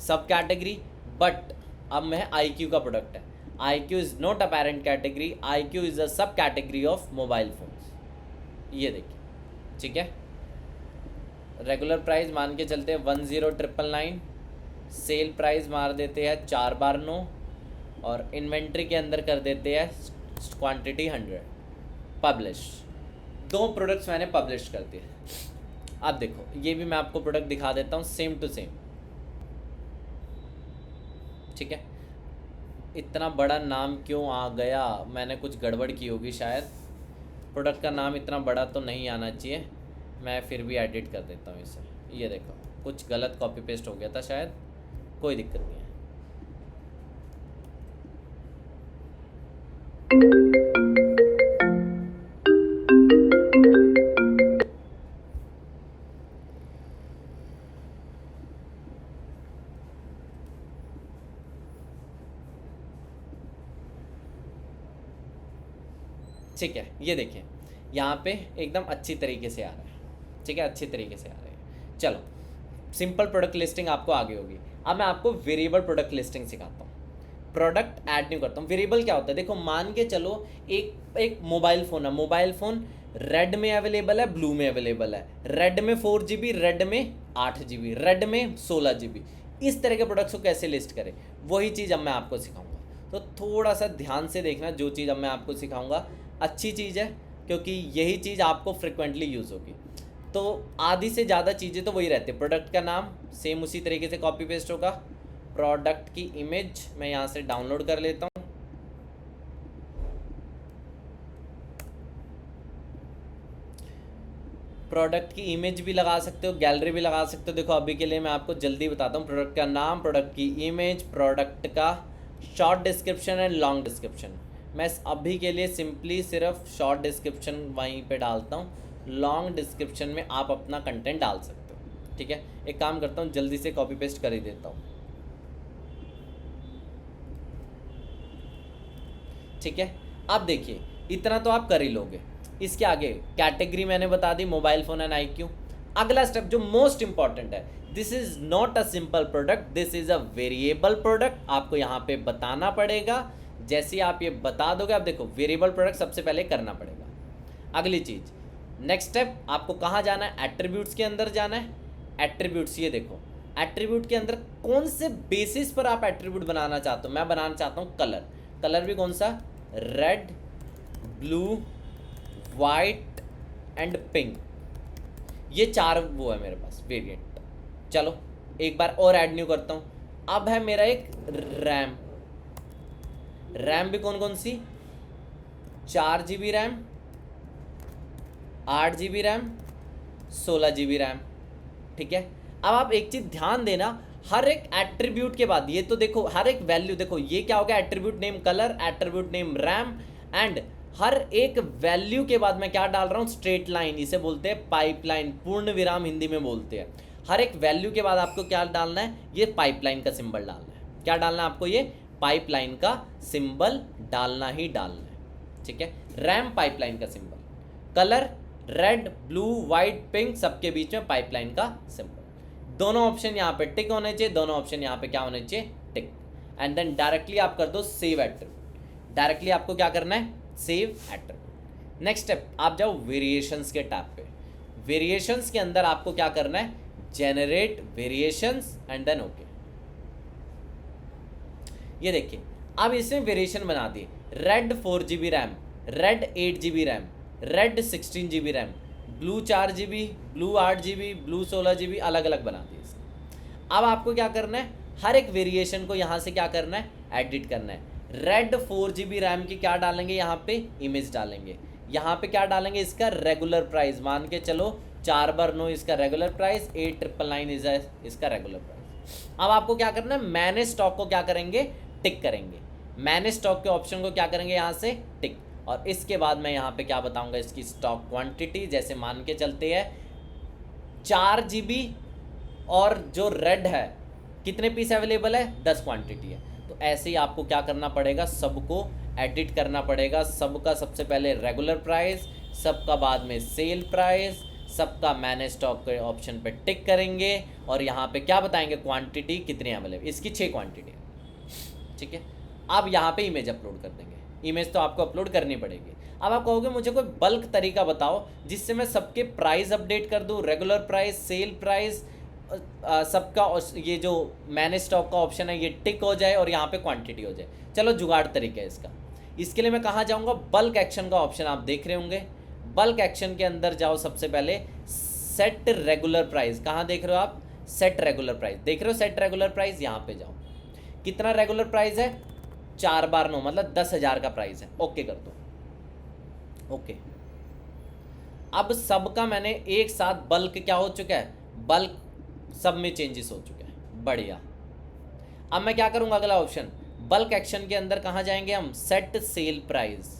सब कैटेगरी, बट अब मैं IQ का प्रोडक्ट है। IQ is not a parent category, IQ is a सब कैटेगरी ऑफ मोबाइल फोन। ये देखिए, ठीक है। रेगुलर प्राइस मान के चलते हैं 10,999, सेल प्राइस मार देते हैं 4 बार 9, और इन्वेंट्री के अंदर कर देते हैं क्वांटिटी 100। पब्लिश, 2 प्रोडक्ट्स मैंने पब्लिश कर दिए। अब देखो ये भी मैं आपको प्रोडक्ट दिखा देता हूँ सेम टू सेम, ठीक है। इतना बड़ा नाम क्यों आ गया, मैंने कुछ गड़बड़ की होगी शायद। प्रोडक्ट का नाम इतना बड़ा तो नहीं आना चाहिए, मैं फिर भी एडिट कर देता हूँ इसे। ये देखो कुछ गलत कॉपी पेस्ट हो गया था शायद, कोई दिक्कत नहीं है। ठीक है, ये देखिए यहाँ पे एकदम अच्छी तरीके से आ रहा है, ठीक है, अच्छी तरीके से आ रहा है। चलो सिंपल प्रोडक्ट लिस्टिंग आपको आगे होगी। अब मैं आपको वेरिएबल प्रोडक्ट लिस्टिंग सिखाता हूँ। प्रोडक्ट ऐड नहीं करता हूँ। वेरिएबल क्या होता है, देखो मान के चलो एक मोबाइल फ़ोन है, मोबाइल फ़ोन रेड में अवेलेबल है, ब्लू में अवेलेबल है। रेड में 4 GB, रेड में 8 GB, रेड में 16 GB। इस तरह के प्रोडक्ट्स को कैसे लिस्ट करें, वही चीज़ अब मैं आपको सिखाऊंगा। तो थोड़ा सा ध्यान से देखना, जो चीज़ अब मैं आपको सिखाऊंगा अच्छी चीज़ है, क्योंकि यही चीज़ आपको फ्रिक्वेंटली यूज़ होगी। तो आधी से ज़्यादा चीज़ें तो वही रहती है। प्रोडक्ट का नाम सेम उसी तरीके से कॉपी पेस्ट होगा। प्रोडक्ट की इमेज मैं यहाँ से डाउनलोड कर लेता हूँ। प्रोडक्ट की इमेज भी लगा सकते हो, गैलरी भी लगा सकते हो। देखो अभी के लिए मैं आपको जल्दी बताता हूँ। प्रोडक्ट का नाम, प्रोडक्ट की इमेज, प्रोडक्ट का short description and long description. मैं अभी के लिए सिंपली सिर्फ शॉर्ट डिस्क्रिप्शन वहीं पे डालता हूँ, लॉन्ग डिस्क्रिप्शन में आप अपना कंटेंट डाल सकते हो, ठीक है। एक काम करता हूँ, जल्दी से कॉपी पेस्ट कर ही देता हूँ, ठीक है। अब देखिए इतना तो आप कर ही लोगे। इसके आगे कैटेगरी मैंने बता दी, मोबाइल फ़ोन एंड IQ। अगला स्टेप जो मोस्ट इंपॉर्टेंट है, this is not a simple product, this is a variable product. आपको यहाँ पे बताना पड़ेगा। जैसे आप ये बता दोगे, आप देखो वेरिएबल प्रोडक्ट सबसे पहले करना पड़ेगा। अगली चीज़, नेक्स्ट स्टेप, आपको कहाँ जाना है, एट्रीब्यूट्स के अंदर जाना है। एट्रीब्यूट्स, ये देखो एट्रीब्यूट के अंदर कौन से बेसिस पर आप एट्रीब्यूट बनाना चाहते हो। मैं बनाना चाहता हूँ कलर। कलर भी कौन सा, red, blue, white and pink. ये 4 वो है मेरे पास वेरिएंट। चलो एक बार और ऐड न्यू करता हूँ। अब है मेरा एक रैम। रैम भी कौन कौन सी, 4 GB RAM, 8 GB RAM, 16 GB RAM, ठीक है। अब आप एक चीज़ ध्यान देना, हर एक एट्रीब्यूट के बाद, ये तो देखो हर एक वैल्यू, देखो ये क्या हो गया, attribute name colour, attribute name RAM, and हर एक वैल्यू के बाद मैं क्या डाल रहा हूँ, स्ट्रेट लाइन। इसे बोलते हैं पाइपलाइन, पूर्ण विराम हिंदी में बोलते हैं। हर एक वैल्यू के बाद आपको क्या डालना है, ये पाइपलाइन का सिंबल डालना है। क्या डालना है आपको, ये पाइपलाइन का सिंबल डालना ही डालना है, ठीक है। रैम पाइपलाइन का symbol, colour red, blue, white, pink, सबके बीच में पाइपलाइन का सिंबल। दोनों ऑप्शन यहाँ पे टिक होने चाहिए, दोनों ऑप्शन यहाँ पे क्या होने चाहिए, टिक। एंड देन डायरेक्टली आप कर दो सेव एट्रीब्यूट। डायरेक्टली आपको क्या करना है, सेव एट्रीब्यूट। नेक्स्ट स्टेप आप जाओ वेरिएशंस के टैब पे। वेरिएशंस के अंदर आपको क्या करना है, generate variations and then okay. ये देखिए अब इसने वेरिएशन बना दी, red 4 GB RAM, red 8 GB RAM, red 16 GB RAM, blue 4 GB, blue 8 GB, blue 16 GB, अलग अलग बना दी इसने। अब आपको क्या करना है, हर एक वेरिएशन को यहाँ से क्या करना है, एडिट करना है। रेड 4 GB रैम की क्या डालेंगे, यहाँ पे इमेज डालेंगे, यहाँ पे क्या डालेंगे, इसका रेगुलर प्राइस मान के चलो 4/9 इसका रेगुलर प्राइस, 8999 इज इसका रेगुलर प्राइस। अब आपको क्या करना है, मैनेज स्टॉक को क्या करेंगे, टिक करेंगे। मैनेज स्टॉक के ऑप्शन को क्या करेंगे, यहाँ से टिक। और इसके बाद मैं यहाँ पे क्या बताऊंगा, इसकी स्टॉक क्वांटिटी, जैसे मान के चलते हैं 4 GB और जो रेड है कितने पीस अवेलेबल है, 10 क्वांटिटी है। तो ऐसे ही आपको क्या करना पड़ेगा, सबको एडिट करना पड़ेगा। सबका सबसे पहले रेगुलर प्राइस, सबका बाद में सेल प्राइस, सबका मैनेज स्टॉक के ऑप्शन पे टिक करेंगे और यहाँ पे क्या बताएंगे, क्वांटिटी कितनी अवेलेबल, इसकी 6 क्वांटिटी है, ठीक है। अब यहाँ पे इमेज अपलोड कर देंगे। इमेज तो आपको अपलोड करनी पड़ेगी। अब आप कहोगे मुझे कोई बल्क तरीका बताओ जिससे मैं सबके प्राइस अपडेट कर दूँ, रेगुलर प्राइस, सेल प्राइस, सबका ये जो मैनेज स्टॉक का ऑप्शन है ये टिक हो जाए और यहाँ पे क्वांटिटी हो जाए। चलो जुगाड़ तरीका है इसका। इसके लिए मैं कहाँ जाऊँगा, बल्क एक्शन का ऑप्शन आप देख रहे होंगे। बल्क एक्शन के अंदर जाओ, सबसे पहले सेट रेगुलर प्राइस, कहाँ देख रहे हो आप, सेट रेगुलर प्राइस देख रहे हो, सेट रेगुलर प्राइस यहाँ पे जाओ। कितना रेगुलर प्राइस है, 4/9 मतलब 10,000 का प्राइस है, ओके कर दो, ओके। अब सबका मैंने एक साथ बल्क क्या हो चुका है, बल्क सब में चेंजेस हो चुके हैं, बढ़िया। अब मैं क्या करूंगा, अगला ऑप्शन बल्क एक्शन के अंदर कहाँ जाएंगे हम, सेट सेल प्राइस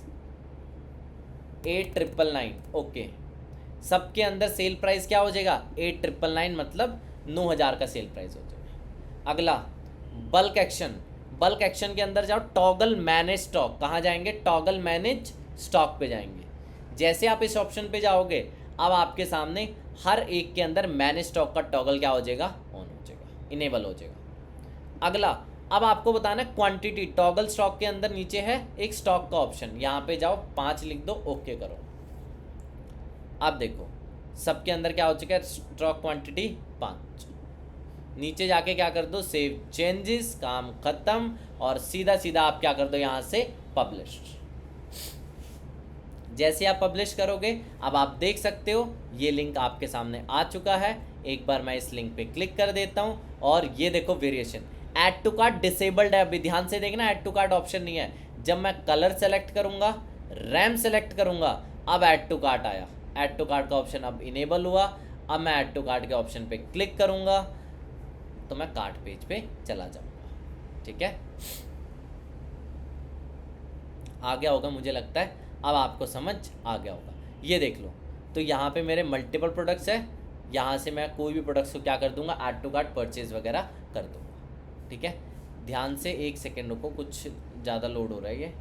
8,999, ओके। सबके अंदर सेल प्राइस क्या हो जाएगा, 8,999 मतलब 9,000 का सेल प्राइस हो जाएगा। अगला बल्क एक्शन, बल्क एक्शन के अंदर जाओ, टॉगल मैनेज स्टॉक, कहाँ जाएंगे, टॉगल मैनेज स्टॉक पे जाएंगे। जैसे आप इस ऑप्शन पे जाओगे अब आपके सामने हर एक के अंदर मैनेज स्टॉक का टॉगल क्या हो जाएगा, ऑन हो जाएगा, इनेबल हो जाएगा। अगला अब आपको बताना है क्वांटिटी, टॉगल स्टॉक के अंदर नीचे है एक स्टॉक का ऑप्शन, यहाँ पे जाओ 5 लिख दो, ओके करो। अब देखो सबके अंदर क्या हो चुका है, स्टॉक क्वांटिटी 5। नीचे जाके क्या कर दो, सेव चेंजेस, काम खत्म, और सीधा सीधा आप क्या कर दो, यहाँ से पब्लिश। जैसे आप पब्लिश करोगे अब आप देख सकते हो ये लिंक आपके सामने आ चुका है। एक बार मैं इस लिंक पे क्लिक कर देता हूँ और ये देखो variation, add to cart disabled है, अभी ध्यान से देखना, ऐड टू कार्ट ऑप्शन नहीं है। जब मैं कलर सेलेक्ट करूँगा, रैम सेलेक्ट करूँगा, अब ऐड टू कार्ट आया, ऐड टू कार्ट का ऑप्शन अब इनेबल हुआ। अब मैं ऐड टू कार्ट के ऑप्शन पे क्लिक करूँगा तो मैं कार्ट पेज पे चला जाऊँगा, ठीक है। आ गया होगा मुझे लगता है, अब आपको समझ आ गया होगा। ये देख लो, तो यहाँ पे मेरे मल्टीपल प्रोडक्ट्स है, यहाँ से मैं कोई भी प्रोडक्ट्स को क्या कर दूंगा, ऐड टू कार्ट परचेज वगैरह कर दूंगा, ठीक है। ध्यान से 1 सेकेंड रुको, कुछ ज़्यादा लोड हो रहा है ये।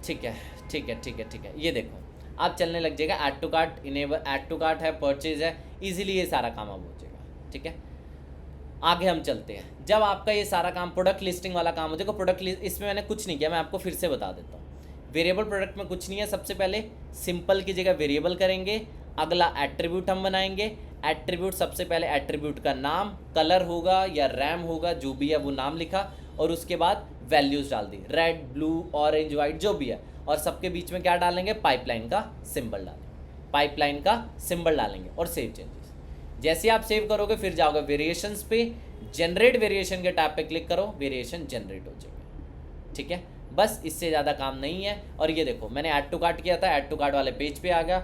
ठीक है ठीक है ठीक है ठीक है, ये देखो अब चलने लग जाएगा। Add to cart enable, add to cart है, परचेज है, इजीली ये सारा काम अब हो जाएगा, ठीक है। आगे हम चलते हैं। जब आपका ये सारा काम प्रोडक्ट लिस्टिंग वाला काम हो जाएगा, प्रोडक्ट लिस्ट इसमें मैंने कुछ नहीं किया, मैं आपको फिर से बता देता हूँ। वेरिएबल प्रोडक्ट में कुछ नहीं है, सबसे पहले सिंपल की जगह वेरिएबल करेंगे। अगला एट्रीब्यूट हम बनाएंगे। एट्रीब्यूट सबसे पहले एट्रीब्यूट का नाम, कलर होगा या रैम होगा, जो भी है वो नाम लिखा, और उसके बाद वैल्यूज़ डाल दी, रेड, ब्लू, ऑरेंज, वाइट, जो भी है। और सबके बीच में क्या डालेंगे, पाइपलाइन का सिंबल डालेंगे, पाइपलाइन का सिंबल डालेंगे और सेव चेंजेस। जैसे आप सेव करोगे फिर जाओगे वेरिएशंस पे, जनरेट वेरिएशन के टैब पे क्लिक करो, वेरिएशन जनरेट हो जाएगा, ठीक है। बस इससे ज़्यादा काम नहीं है। और ये देखो मैंने ऐड टू कार्ट किया था, ऐड टू कार्ट वाले पेज पे आ गया,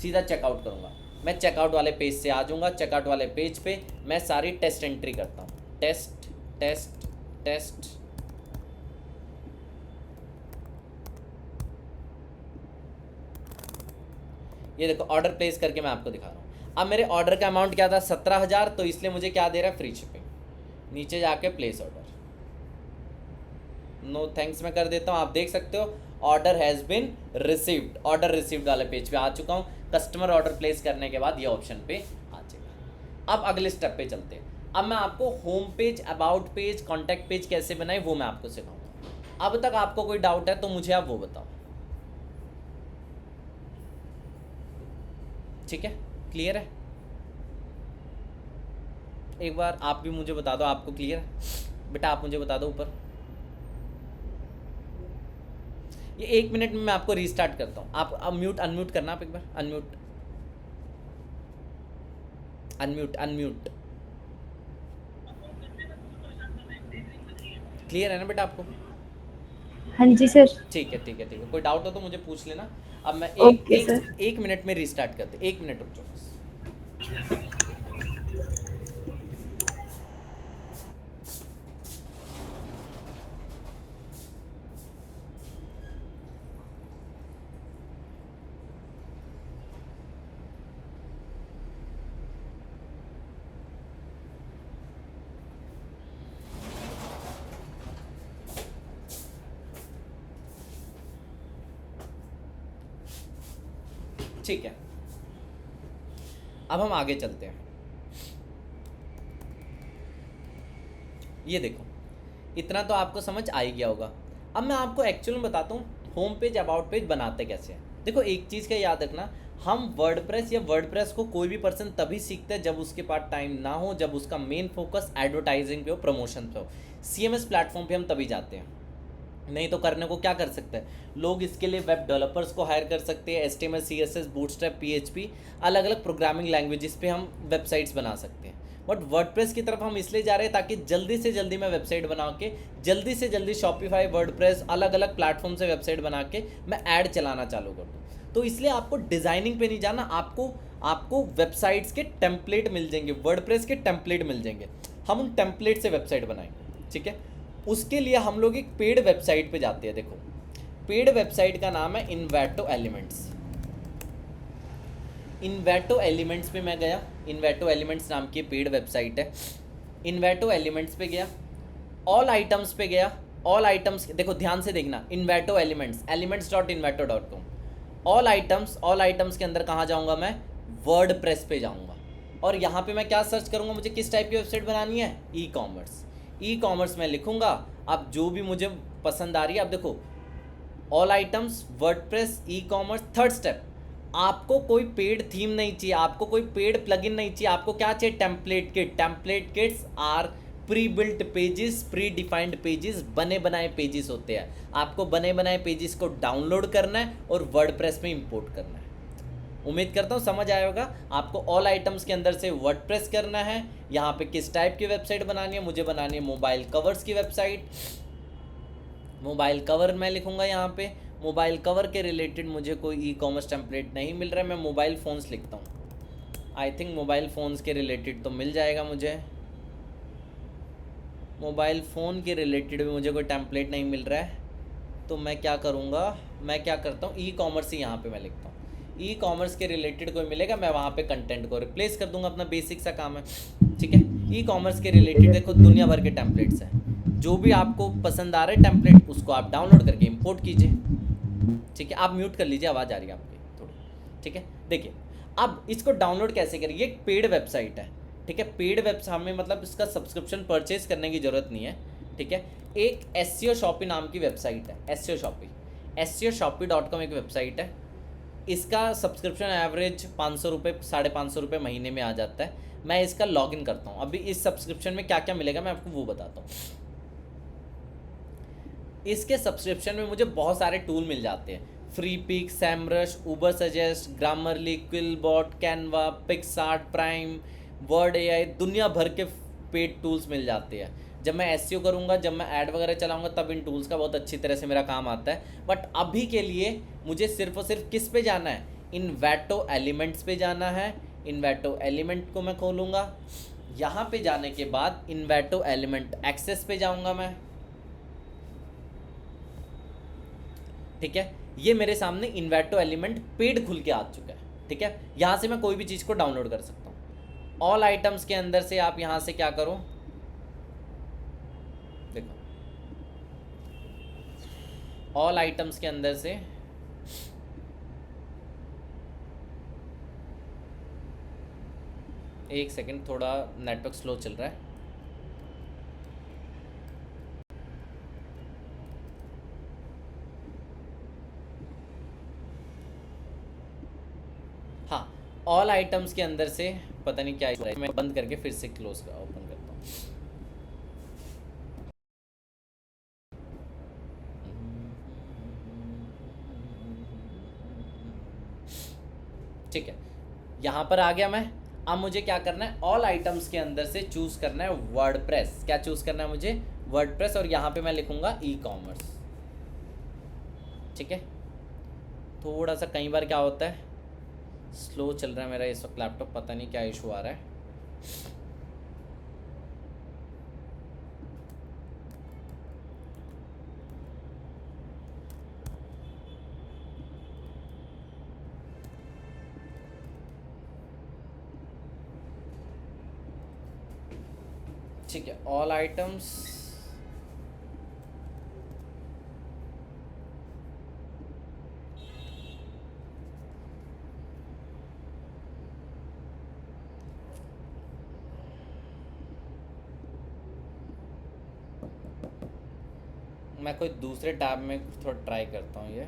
सीधा चेकआउट करूँगा। मैं चेकआउट वाले पेज से आ जाऊँगा, चेकआउट वाले पेज पे मैं सारी टेस्ट एंट्री करता हूँ, टेस्ट टेस्ट टेस्ट। ये देखो ऑर्डर प्लेस करके मैं आपको दिखा रहा हूँ। अब मेरे ऑर्डर का अमाउंट क्या था, 17,000, तो इसलिए मुझे क्या दे रहा है, फ्री शिपिंग। नीचे जाके प्लेस ऑर्डर, नो थैंक्स मैं कर देता हूँ। आप देख सकते हो order has been received, order received वाले पेज पे आ चुका हूँ। कस्टमर ऑर्डर प्लेस करने के बाद ये ऑप्शन पे आ जाएगा। अब अगले स्टेप पे चलते हैं। अब मैं आपको home page, about page, contact page कैसे बनाए वो मैं आपको सिखाऊंगा। अब तक आपको कोई डाउट है तो मुझे आप वो बताओ। ठीक है, क्लियर है? एक बार आप भी मुझे बता दो, आपको क्लियर है बेटा? आप मुझे बता दो ऊपर। ये 1 मिनट में मैं आपको रीस्टार्ट करता हूँ। आप अब म्यूट अनम्यूट करना, आप एक बार अनम्यूट अनम्यूट अनम्यूट। क्लियर है ना बेटा आपको? हाँ जी सर। ठीक है ठीक है ठीक है, कोई डाउट हो तो मुझे पूछ लेना। अब मैं एक ओके एक सर। 1 मिनट में रीस्टार्ट करते, 1 मिनट रुक जाओ बस। ठीक है, अब हम आगे चलते हैं। ये देखो, इतना तो आपको समझ आ ही गया होगा। अब मैं आपको एक्चुअल में बताता हूँ होम पेज, अबाउट पेज बनाते कैसे हैं। देखो एक चीज़ का याद रखना, हम वर्डप्रेस या वर्डप्रेस को कोई भी पर्सन तभी सीखता है जब उसके पास टाइम ना हो, जब उसका मेन फोकस एडवर्टाइजिंग पे हो, प्रमोशन पे हो। सीएमएस प्लेटफॉर्म पे हम तभी जाते हैं। नहीं तो करने को क्या कर सकते हैं लोग, इसके लिए वेब डेवलपर्स को हायर कर सकते हैं, HTML CSS बूटस्ट्रैप PHP, अलग अलग प्रोग्रामिंग लैंग्वेजेस पे हम वेबसाइट्स बना सकते हैं। बट वर्डप्रेस की तरफ हम इसलिए जा रहे हैं ताकि जल्दी से जल्दी मैं वेबसाइट बना के, जल्दी से जल्दी शॉपिफाई, वर्डप्रेस, अलग अलग प्लेटफॉर्म से वेबसाइट बना के मैं ऐड चलाना चालू कर दूँ। तो इसलिए आपको डिज़ाइनिंग पे नहीं जाना, आपको वेबसाइट्स के टेम्पलेट मिल जाएंगे, वर्डप्रेस के टेम्पलेट मिल जाएंगे, हम उन टेम्पलेट से वेबसाइट बनाएंगे। ठीक है, उसके लिए हम लोग एक पेड वेबसाइट पे जाते हैं। देखो पेड वेबसाइट का नाम है इन्वेटो एलिमेंट्स। इन्वेटो एलिमेंट्स पे मैं गया, इन्वेटो एलिमेंट्स नाम की पेड वेबसाइट है। इन्वेटो एलिमेंट्स पे गया, ऑल आइटम्स पे गया, ऑल आइटम्स देखो ध्यान से देखना, इन्वेटो एलिमेंट्स, elements.inveto.com, ऑल आइटम्स के अंदर कहाँ जाऊँगा मैं? वर्डप्रेस पे जाऊँगा। और यहाँ पे मैं क्या सर्च करूँगा, मुझे किस टाइप की वेबसाइट बनानी है? ई कॉमर्स में लिखूँगा। अब जो भी मुझे पसंद आ रही है, अब देखो all items, WordPress, e commerce. Third step, आपको कोई पेड थीम नहीं चाहिए, आपको कोई पेड प्लगइन नहीं चाहिए, आपको क्या चाहिए? Template kit. Template kits are pre built pages, pre defined pages, बने बनाए पेजेस होते हैं। आपको बने बनाए पेजेस को डाउनलोड करना है और वर्डप्रेस में इंपोर्ट करना है। उम्मीद करता हूँ समझ आया होगा। आपको ऑल आइटम्स के अंदर से वर्डप्रेस करना है। यहाँ पे किस टाइप की वेबसाइट बनानी है? मुझे बनानी है मोबाइल कवर्स की वेबसाइट। मोबाइल कवर मैं लिखूँगा यहाँ पे। मोबाइल कवर के रिलेटेड मुझे कोई ई कॉमर्स टेम्पलेट नहीं मिल रहा है, मैं मोबाइल फ़ोन्स लिखता हूँ। आई थिंक मोबाइल फ़ोन्स के रिलेटेड तो मिल जाएगा मुझे। मोबाइल फ़ोन के रिलेटेड भी मुझे कोई टेम्पलेट नहीं मिल रहा है, तो मैं क्या करूँगा, मैं क्या करता हूँ, ई कॉमर्स ही यहाँ पे मैं लिखता हूँ। ई कॉमर्स के रिलेटेड कोई मिलेगा, मैं वहाँ पे कंटेंट को रिप्लेस कर दूंगा, अपना बेसिक सा काम है। ठीक है, ई कॉमर्स के रिलेटेड देखो दुनिया भर के टेम्पलेट्स हैं। जो भी आपको पसंद आ रहे टेम्पलेट, उसको आप डाउनलोड करके इंपोर्ट कीजिए। ठीक है, आप म्यूट कर लीजिए, आवाज़ आ रही है आपकी थोड़ी। ठीक है, देखिए अब इसको डाउनलोड कैसे करिए। एक पेड वेबसाइट है। ठीक है, पेड वेबसाइट हमें मतलब इसका सब्सक्रिप्शन परचेज करने की ज़रूरत नहीं है। ठीक है, एक SEO शॉपी नाम की वेबसाइट है, SEO shopee.com एक वेबसाइट है। इसका सब्सक्रिप्शन एवरेज 500 रुपये, 550 रुपये महीने में आ जाता है। मैं इसका लॉगिन करता हूँ। अभी इस सब्सक्रिप्शन में क्या क्या मिलेगा मैं आपको वो बताता हूँ। इसके सब्सक्रिप्शन में मुझे बहुत सारे टूल मिल जाते हैं। Freepik, Semrush, Ubersuggest, Grammarly, QuillBot, Canva, PicsArt, Prime, Word AI, दुनिया भर के पेड टूल्स मिल जाते हैं। जब मैं SEO करूँगा, जब मैं ऐड वगैरह चलाऊँगा, तब इन टूल्स का बहुत अच्छी तरह से मेरा काम आता है। बट अभी के लिए मुझे सिर्फ और सिर्फ किस पे जाना है? इन्वेटो एलिमेंट्स पे जाना है। इन्वेटो एलिमेंट को मैं खोलूँगा। यहाँ पे जाने के बाद इन्वेटो एलिमेंट एक्सेस पे जाऊँगा मैं। ठीक है, ये मेरे सामने इन्वेटो एलिमेंट पेड खुल के आ चुका है। ठीक है, यहाँ से मैं कोई भी चीज़ को डाउनलोड कर सकता हूँ। ऑल आइटम्स के अंदर से आप यहाँ से क्या करो, देखो ऑल आइटम्स के अंदर से एक सेकंड, थोड़ा नेटवर्क स्लो चल रहा है। हाँ, ऑल आइटम्स के अंदर से पता नहीं क्या है, मैं बंद करके फिर से क्लोज ओपन करता हूँ। ठीक है, यहाँ पर आ गया मैं। अब मुझे क्या करना है, ऑल आइटम्स के अंदर से चूज़ करना है वर्डप्रेस। क्या चूज़ करना है मुझे? वर्डप्रेस। और यहाँ पे मैं लिखूँगा ई कॉमर्स। ठीक है, थोड़ा सा कई बार क्या होता है, स्लो चल रहा है मेरा इस वक्त लैपटॉप, पता नहीं क्या इशू आ रहा है। ठीक है, ऑल आइटम्स। मैं कोई दूसरे टैब में थोड़ा ट्राई करता हूँ ये।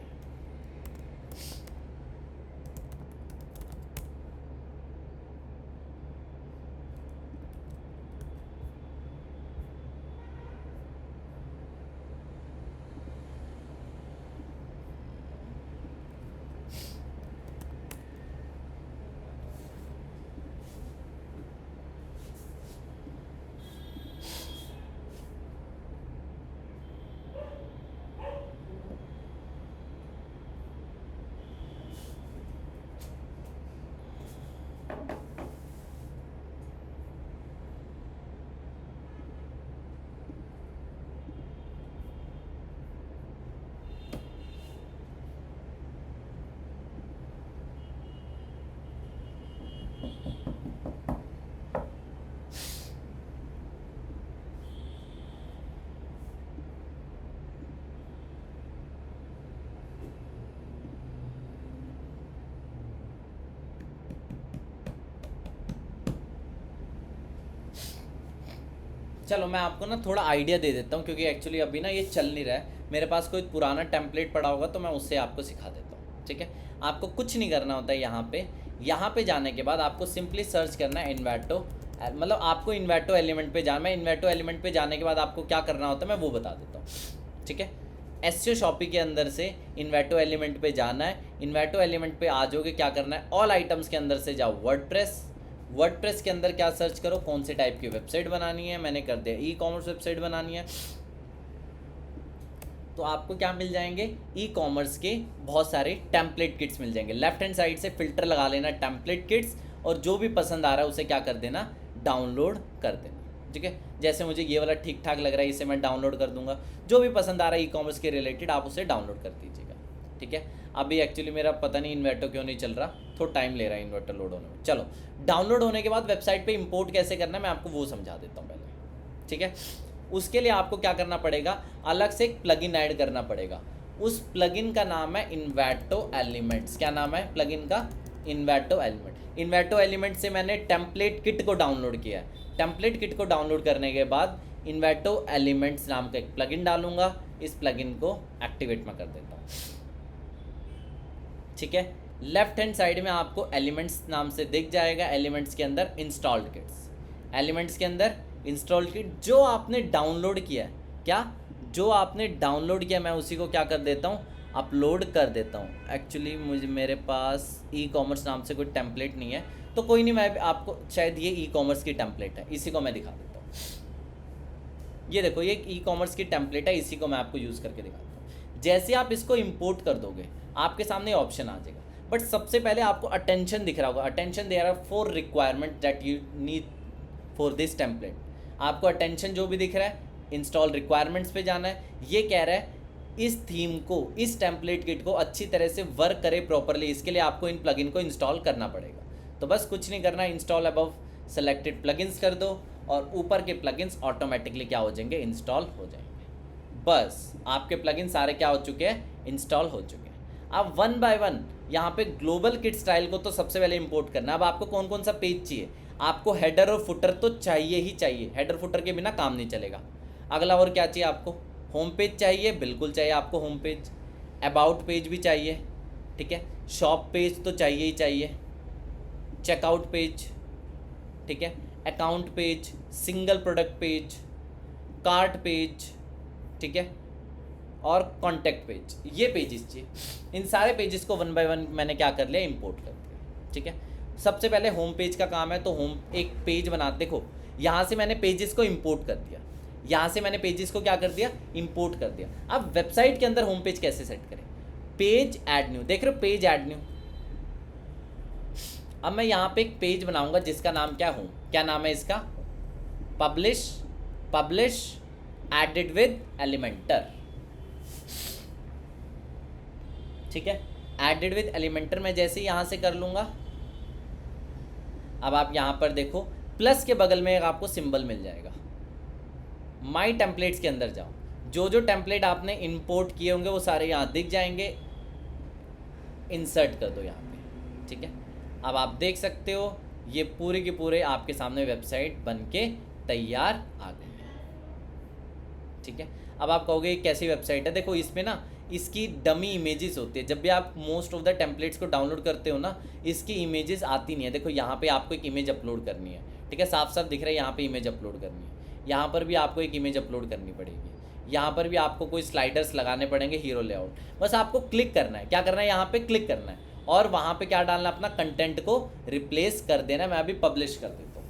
चलो मैं आपको ना थोड़ा आइडिया दे देता हूँ, क्योंकि एक्चुअली अभी ना ये चल नहीं रहा है। मेरे पास कोई पुराना टेम्पलेट पड़ा होगा तो मैं उससे आपको सिखा देता हूँ। ठीक है, आपको कुछ नहीं करना होता है। यहाँ पे जाने के बाद आपको सिंपली सर्च करना है इन्वर्टो, मतलब आपको इन्वर्टो एलिमेंट पे जाना है। इन्वर्टो एलिमेंट पे जाने के बाद आपको क्या करना होता है मैं वो बता देता हूँ। ठीक है, एसईओ शॉपी के अंदर से इन्वर्टो एलिमेंट पे जाना है। इन्वर्टो एलिमेंट पे आ जाओगे, क्या करना है, ऑल आइटम्स के अंदर से जाओ वर्डप्रेस। वर्डप्रेस के अंदर क्या सर्च करो, कौन से टाइप की वेबसाइट बनानी है। मैंने कर दिया ई कॉमर्स वेबसाइट बनानी है, तो आपको क्या मिल जाएंगे, ई कॉमर्स के बहुत सारे टेम्पलेट किट्स मिल जाएंगे। लेफ्ट हैंड साइड से फिल्टर लगा लेना टेम्पलेट किट्स, और जो भी पसंद आ रहा है उसे क्या कर देना, डाउनलोड कर देना। ठीक है, जैसे मुझे ये वाला ठीक ठाक लग रहा है, इसे मैं डाउनलोड कर दूंगा। जो भी पसंद आ रहा है ई कॉमर्स के रिलेटेड आप उसे डाउनलोड कर दीजिएगा। ठीक है, अभी एक्चुअली मेरा पता नहीं इन्वर्टर क्यों नहीं चल रहा, थोड़ा टाइम ले रहा है इन्वर्टर लोड होने में। चलो, डाउनलोड होने के बाद वेबसाइट पे इंपोर्ट कैसे करना है मैं आपको वो समझा देता हूँ पहले। ठीक है, उसके लिए आपको क्या करना पड़ेगा, अलग से एक प्लगइन ऐड करना पड़ेगा। उस प्लगइन का नाम है इन्वर्टो एलिमेंट्स। क्या नाम है प्लगइन का? इन्वर्टो एलिमेंट। इन्वर्टो एलिमेंट से मैंने टेम्पलेट किट को डाउनलोड किया है। टेम्पलेट किट को डाउनलोड करने के बाद इन्वर्टो एलिमेंट्स नाम का एक प्लगइन डालूंगा। इस प्लगइन को एक्टिवेट में कर देता हूँ। ठीक है, लेफ्ट हैंड साइड में आपको एलिमेंट्स नाम से दिख जाएगा। एलिमेंट्स के अंदर इंस्टॉल्ड किट्स, एलिमेंट्स के अंदर इंस्टॉल्ड किट जो आपने डाउनलोड किया है, क्या जो आपने डाउनलोड किया, मैं उसी को क्या कर देता हूँ, अपलोड कर देता हूँ। एक्चुअली मेरे पास ई कॉमर्स नाम से कोई टेम्पलेट नहीं है, तो कोई नहीं, मैं आपको शायद ये ई कॉमर्स की टेम्पलेट है, इसी को मैं दिखा देता हूँ। ये देखो, ये ई कॉमर्स की टेम्पलेट है, इसी को मैं आपको यूज़ करके दिखाता हूँ। जैसे आप इसको इंपोर्ट कर दोगे आपके सामने ऑप्शन आ जाएगा, बट सबसे पहले आपको अटेंशन दिख रहा होगा। Attention there are 4 requirement that you need for this template. आपको अटेंशन जो भी दिख रहा है, इंस्टॉल रिक्वायरमेंट्स पे जाना है। ये कह रहा है इस थीम को, इस टेम्पलेट किट को अच्छी तरह से वर्क करे प्रॉपरली, इसके लिए आपको इन प्लगइन को इंस्टॉल करना पड़ेगा। तो बस कुछ नहीं करना, इंस्टॉल अबव सेलेक्टेड प्लगइन्स कर दो और ऊपर के प्लगइन्स ऑटोमेटिकली क्या हो जाएंगे, इंस्टॉल हो जाएंगे। बस आपके प्लगइन सारे क्या हो चुके हैं, इंस्टॉल हो चुके हैं। अब 1 बाय 1 यहाँ पे ग्लोबल किट स्टाइल को तो सबसे पहले इंपोर्ट करना है। अब आपको कौन कौन सा पेज चाहिए, आपको हेडर और फुटर तो चाहिए ही चाहिए, हेडर फुटर के बिना काम नहीं चलेगा। अगला और क्या चाहिए आपको, होम पेज चाहिए, बिल्कुल चाहिए आपको होम पेज। अबाउट पेज भी चाहिए, ठीक है। शॉप पेज तो चाहिए ही चाहिए, चेकआउट पेज, ठीक है, account page, single product page, cart page, ठीक है, और कॉन्टैक्ट पेज, ये पेजेस चाहिए। इन सारे पेजेस को वन बाय वन मैंने क्या कर लिया, इंपोर्ट कर दिया, ठीक है। सबसे पहले होम पेज का काम है, तो होम एक पेज बना, देखो यहाँ से मैंने पेजेस को इंपोर्ट कर दिया, यहाँ से मैंने पेजेस को क्या कर दिया, इंपोर्ट कर दिया। अब वेबसाइट के अंदर होम पेज कैसे सेट करें, पेज ऐड न्यू, देख रहे हो पेज ऐड न्यू। अब मैं यहाँ पे एक पेज बनाऊंगा जिसका नाम क्या होम, क्या नाम है इसका, पब्लिश एडिड विद एलिमेंटर, ठीक है। एडिड विद एलिमेंटर मैं जैसे यहाँ से कर लूँगा, अब आप यहाँ पर देखो प्लस के बगल में एक आपको सिंबल मिल जाएगा। माई टेम्पलेट्स के अंदर जाओ, जो टेम्पलेट आपने इंपोर्ट किए होंगे वो सारे यहाँ दिख जाएंगे, इंसर्ट कर दो यहाँ पे, ठीक है। अब आप देख सकते हो ये पूरे के पूरे आपके सामने वेबसाइट बन के तैयार आ गई है, ठीक है। अब आप कहोगे कैसी वेबसाइट है, देखो इसमें ना इसकी डमी इमेजेस होती है। जब भी आप मोस्ट ऑफ द टेम्पलेट्स को डाउनलोड करते हो ना, इसकी इमेजेस आती नहीं है। देखो यहाँ पे आपको एक इमेज अपलोड करनी है, ठीक है, साफ साफ दिख रहा है यहाँ पे इमेज अपलोड करनी है। यहाँ पर भी आपको एक इमेज अपलोड करनी पड़ेगी, यहाँ पर भी आपको कोई स्लाइडर्स लगाने पड़ेंगे, हीरो लेआउट। बस आपको क्लिक करना है, क्या करना है, यहाँ पे क्लिक करना है और वहाँ पे क्या डालना है, अपना कंटेंट को रिप्लेस कर देना है। मैं अभी पब्लिश कर देता हूँ,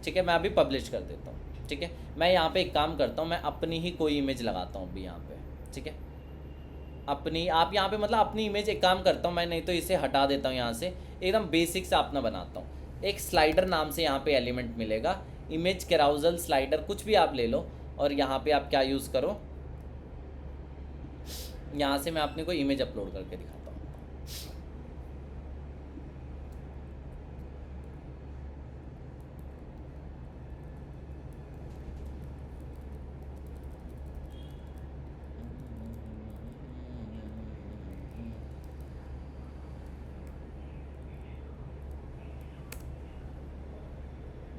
ठीक है, मैं अभी पब्लिश कर देता हूँ, ठीक है। मैं यहाँ पे एक काम करता हूँ, मैं अपनी ही कोई इमेज लगाता हूँ अभी यहाँ पे, ठीक है, अपनी, आप यहाँ पे मतलब अपनी इमेज, एक काम करता हूँ मैं, नहीं तो इसे हटा देता हूँ यहाँ से, एकदम बेसिक से अपना बनाता हूँ। एक स्लाइडर नाम से यहाँ पे एलिमेंट मिलेगा, इमेज कैराउजल स्लाइडर, कुछ भी आप ले लो और यहाँ पे आप क्या यूज़ करो, यहाँ से मैं अपनी कोई इमेज अपलोड करके दिखाता हूँ।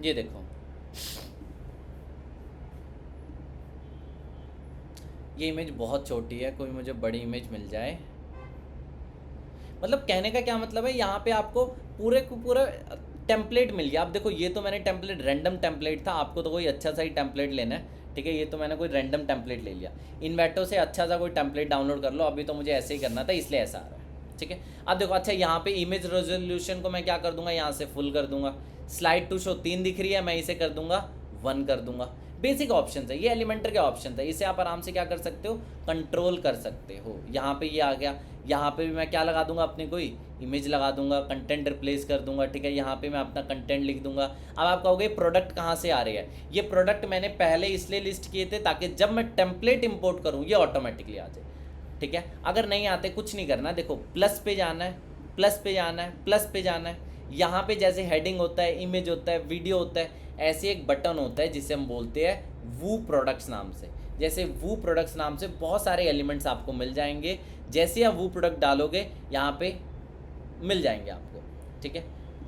ये देखो, ये इमेज बहुत छोटी है, कोई मुझे बड़ी इमेज मिल जाए। मतलब कहने का क्या मतलब है, यहाँ पे आपको पूरे को पूरा टेम्पलेट मिल गया। आप देखो ये तो मैंने टेम्पलेट, रैंडम टेम्पलेट था, आपको तो कोई अच्छा सा ही टेम्पलेट लेना है, ठीक है। ये तो मैंने कोई रैंडम टेम्पलेट ले लिया, इन्वेटो से अच्छा सा कोई टेम्पलेट डाउनलोड कर लो। अभी तो मुझे ऐसे ही करना था इसलिए ऐसा आ रहा है, ठीक है। अब देखो, अच्छा यहाँ पे इमेज रेजोल्यूशन को मैं क्या कर दूंगा, यहाँ से फुल कर दूंगा। स्लाइड टू शो 3 दिख रही है, मैं इसे कर दूंगा 1 कर दूंगा। बेसिक ऑप्शन है, ये एलिमेंटर के ऑप्शन है, इसे आप आराम से क्या कर सकते हो, कंट्रोल कर सकते हो। यहाँ पे ये आ गया, यहाँ पे भी मैं क्या लगा दूंगा, अपनी कोई इमेज लगा दूंगा, कंटेंट रिप्लेस कर दूंगा, ठीक है। यहाँ पे मैं अपना कंटेंट लिख दूंगा। अब आप कहोगे प्रोडक्ट कहाँ से आ रही है, ये प्रोडक्ट मैंने पहले इसलिए लिस्ट किए थे ताकि जब मैं टेम्पलेट इंपोर्ट करूँ ये ऑटोमेटिकली आ जाए, ठीक है। अगर नहीं आते, कुछ नहीं करना, देखो प्लस पे जाना है, प्लस पे जाना है, प्लस पे जाना है। यहाँ पे जैसे हेडिंग होता है, इमेज होता है, वीडियो होता है, ऐसे एक बटन होता है जिसे हम बोलते हैं वू प्रोडक्ट्स नाम से। जैसे वू प्रोडक्ट्स नाम से बहुत सारे एलिमेंट्स आपको मिल जाएंगे। जैसे आप वू प्रोडक्ट डालोगे यहाँ पे मिल जाएंगे आपको, ठीक है।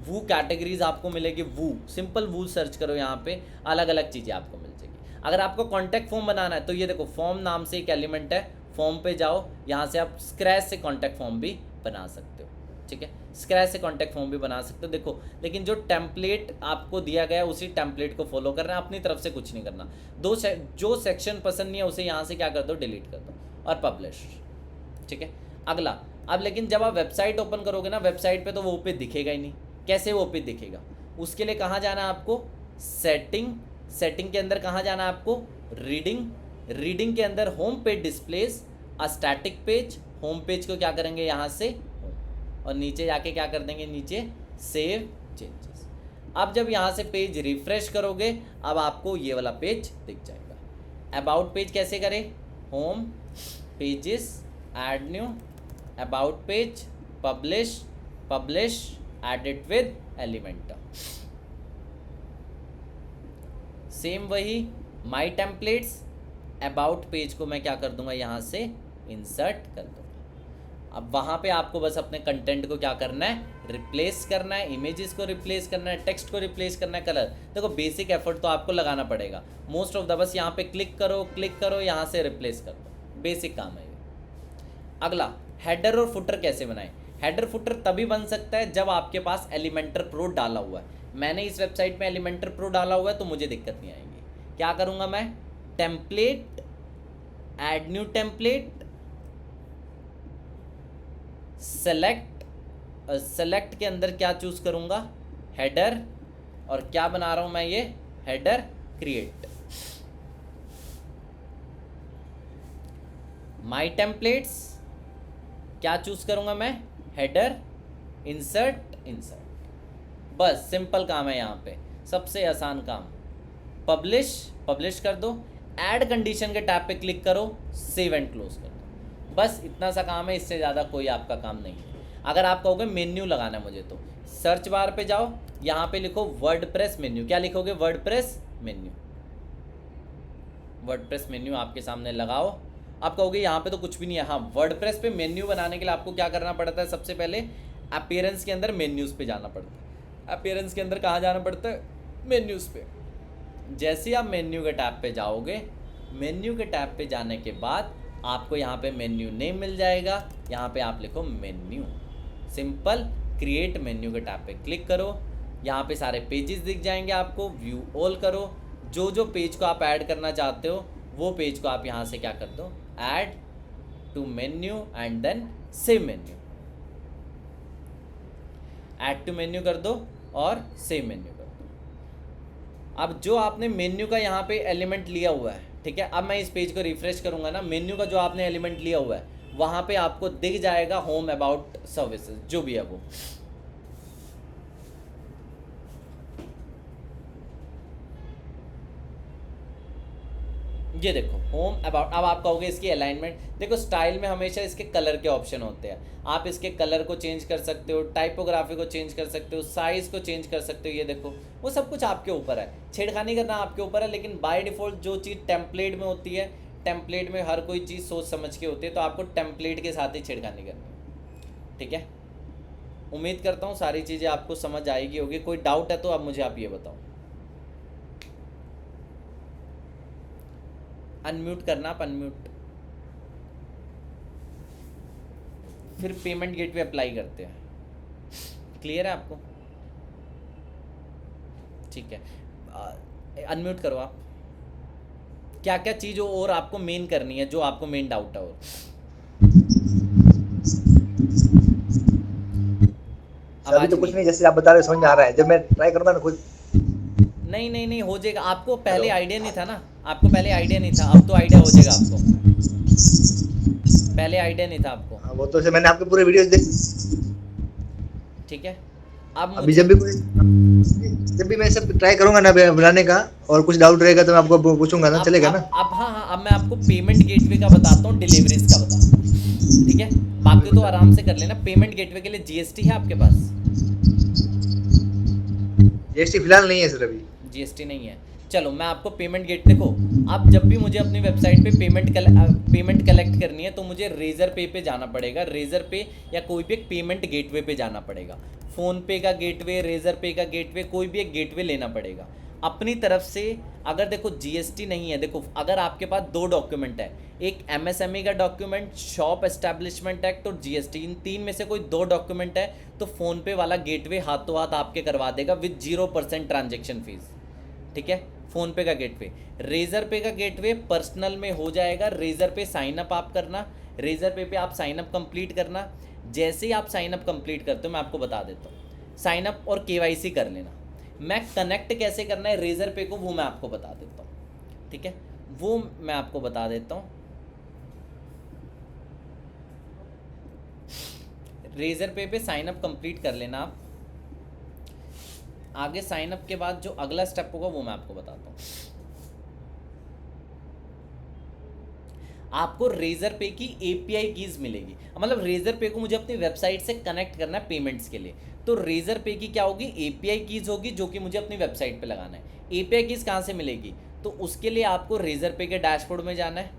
वू कैटेगरीज आपको मिलेगी, वू सिंपल वू सर्च करो, यहाँ पे अलग अलग चीज़ें आपको मिल जाएगी। अगर आपको कॉन्टैक्ट फॉर्म बनाना है तो ये देखो फॉर्म नाम से एक एलिमेंट है, फॉर्म पे जाओ, यहाँ से आप स्क्रैच से कॉन्टैक्ट फॉर्म भी बना सकते हो, ठीक है। स्क्रैच से कॉन्टैक्ट फॉर्म भी बना सकते हो। देखो लेकिन जो टेम्पलेट आपको दिया गया है उसी टेम्पलेट को फॉलो करना है, अपनी तरफ से कुछ नहीं करना। जो सेक्शन पसंद नहीं है उसे यहाँ से क्या कर दो, डिलीट कर दो और पब्लिश, ठीक है। अगला, अब लेकिन जब आप वेबसाइट ओपन करोगे ना, वेबसाइट पे तो वो पेज दिखेगा ही नहीं। कैसे वो पेज दिखेगा, उसके लिए कहाँ जाना है आपको, सेटिंग, सेटिंग के अंदर कहाँ जाना है आपको, रीडिंग, रीडिंग के अंदर home page displace a static page. Home page को क्या करेंगे यहाँ से, और नीचे जाके क्या कर देंगे, नीचे सेव चेंजेस। अब जब यहाँ से पेज रिफ्रेश करोगे, अब आपको ये वाला पेज दिख जाएगा। अबाउट पेज कैसे करें, home, pages, add new, about page, publish, publish edit with Elementor. Same वही माई टेम्पलेट्स, अबाउट पेज को मैं क्या कर दूंगा, यहाँ से इंसर्ट कर दूंगा। अब वहाँ पे आपको बस अपने कंटेंट को क्या करना है, रिप्लेस करना है, इमेजेस को रिप्लेस करना है, टेक्स्ट को रिप्लेस करना है, कलर। देखो बेसिक एफर्ट तो आपको लगाना पड़ेगा मोस्ट ऑफ द, बस यहाँ पे क्लिक करो, यहाँ से रिप्लेस कर दो, बेसिक काम है ये। अगला, हेडर और फुटर कैसे बनाएं। हेडर फुटर तभी बन सकता है जब आपके पास एलिमेंटर प्रो डाला हुआ है। मैंने इस वेबसाइट में एलिमेंटर प्रो डाला हुआ है तो मुझे दिक्कत नहीं आएगी। क्या करूँगा मैं, template, add new template, select के अंदर क्या चूज़ करूँगा, हेडर, और क्या बना रहा हूँ मैं, ये हेडर क्रिएट, माई टेम्पलेट्स, क्या चूज़ करूँगा मैं, हेडर, इंसर्ट। बस सिंपल काम है यहाँ पे, सबसे आसान काम। पब्लिश कर दो, ऐड कंडीशन के टैब पे क्लिक करो, सेव एंड क्लोज कर दो। बस इतना सा काम है, इससे ज़्यादा कोई आपका काम नहीं है। अगर आप कहोगे मेन्यू लगाना है मुझे, तो सर्च बार पे जाओ, यहाँ पे लिखो वर्डप्रेस मेन्यू। क्या लिखोगे, वर्डप्रेस मेन्यू। वर्डप्रेस मेन्यू आपके सामने लगाओ। आप कहोगे यहाँ पे तो कुछ भी नहीं है। हाँ, वर्डप्रेस पे मेन्यू बनाने के लिए आपको क्या करना पड़ता है, सबसे पहले अपीयरेंस के अंदर मेन्यूज़ पे जाना पड़ता है। अपीयरेंस के अंदर कहाँ जाना पड़ता है, मेन्यूज़ पे। जैसे ही आप मेन्यू के टैब पे जाओगे, मेन्यू के टैब पे जाने के बाद आपको यहाँ पे मेन्यू नेम मिल जाएगा। यहाँ पे आप लिखो मेन्यू, सिंपल, क्रिएट मेन्यू के टैब पे क्लिक करो। यहाँ पे सारे पेजेस दिख जाएंगे आपको, व्यू ऑल करो। जो पेज को आप ऐड करना चाहते हो वो पेज को आप यहाँ से क्या कर दो, add to menu and then save menu. Add to menu कर दो और सेव मेन्यू कर दो। अब जो आपने मेन्यू का यहाँ पे एलिमेंट लिया हुआ है, ठीक है, अब मैं इस पेज को रिफ्रेश करूँगा ना, मेन्यू का जो आपने एलिमेंट लिया हुआ है वहाँ पे आपको दिख जाएगा होम, अबाउट, सर्विसेज, जो भी है वो। ये देखो होम, अबाउट। अब आप कहोगे इसकी अलाइनमेंट, देखो स्टाइल में हमेशा इसके कलर के ऑप्शन होते हैं। आप इसके कलर को चेंज कर सकते हो, टाइपोग्राफी को चेंज कर सकते हो, साइज़ को चेंज कर सकते हो। ये देखो वो सब कुछ आपके ऊपर है, छेड़खानी करना आपके ऊपर है। लेकिन बाय डिफ़ॉल्ट जो चीज़ टेम्पलेट में होती है, टेम्पलेट में हर कोई चीज़ सोच समझ के होती है, तो आपको टेम्पलेट के साथ ही छेड़खानी करनी है, ठीक है। उम्मीद करता हूँ सारी चीज़ें आपको समझ आएगी होगी। कोई डाउट है तो अब मुझे आप ये बताओ। अनम्यूट करना, आप अनम्यूट, फिर पेमेंट गेटवे अप्लाई करते हैं। क्लियर है आपको, ठीक है। अनम्यूट करो आप। क्या क्या चीज़ और आपको मेन करनी है, जो आपको मेन डाउट है। और अभी तो कुछ नहीं, जैसे आप बता रहे हो समझ में आ रहा है। जब मैं ट्राई करूंगा ना खुद, नहीं हो जाएगा। आपको पहले आइडिया नहीं था ना, आपको पहले आइडिया नहीं था, अब तो आइडिया हो जाएगा आपको। पहले आइडिया नहीं था आपको। हाँ, वो तो से मैंने आपके पूरे वीडियोस देख, ठीक है। अब अभी जब भी मैं सब ट्राई करूंगा ना बनाने का, और कुछ डाउट रहेगा तो मैं आपको पूछूंगा ना, चलेगा ना। अब हाँ, अब मैं आपको पेमेंट गेटवे का बताता हूँ, डिलीवरीज का बताता हूँ, ठीक है। बाकी तो आराम से कर लेना। पेमेंट गेटवे के लिए जीएसटी है आपके पास? जीएसटी फिलहाल नहीं है सर, अभी जीएसटी नहीं है। चलो मैं आपको पेमेंट गेट, देखो आप जब भी मुझे अपनी वेबसाइट पे पेमेंट कलेक्ट करनी है तो मुझे रेजर पे जाना पड़ेगा। रेजर पे या कोई भी एक पेमेंट गेटवे पे जाना पड़ेगा। फ़ोन पे का गेटवे, रेजर पे का गेटवे, कोई भी एक गेटवे लेना पड़ेगा अपनी तरफ से। अगर देखो जीएसटी नहीं है, देखो अगर आपके पास 2 डॉक्यूमेंट है, एक एमएसएमई का डॉक्यूमेंट, शॉप एस्टैब्लिशमेंट एक्ट और जीएसटी, इन 3 में से कोई 2 डॉक्यूमेंट है तो फ़ोनपे वाला गेटवे हाथों हाथ आपके करवा देगा विद 0% ट्रांजेक्शन फीस, ठीक है। फ़ोनपे का गेटवे। रेजर पे का गेटवे पर्सनल में हो जाएगा। रेजर पे साइन अप आप करना, रेजर पे आप साइन अप कंप्लीट करना। जैसे ही आप साइन अप कंप्लीट करते हो मैं आपको बता देता हूँ, साइन अप और केवाईसी कर लेना। मैं कनेक्ट कैसे करना है रेजर पे को वो मैं आपको बता देता हूँ, ठीक है, वो मैं आपको बता देता हूँ। रेजर पे साइन अप कंप्लीट कर लेना आप। आगे साइन अप के बाद जो अगला स्टेप होगा वो मैं आपको बताता हूँ। आपको रेजर पे की एपीआई कीज मिलेगी, मतलब रेजर पे को मुझे अपनी वेबसाइट से कनेक्ट करना है पेमेंट्स के लिए, तो रेजर पे की क्या होगी, एपीआई कीज होगी जो कि मुझे अपनी वेबसाइट पे लगाना है। एपीआई कीज कहाँ से मिलेगी, तो उसके लिए आपको रेजर पे के डैशबोर्ड में जाना है।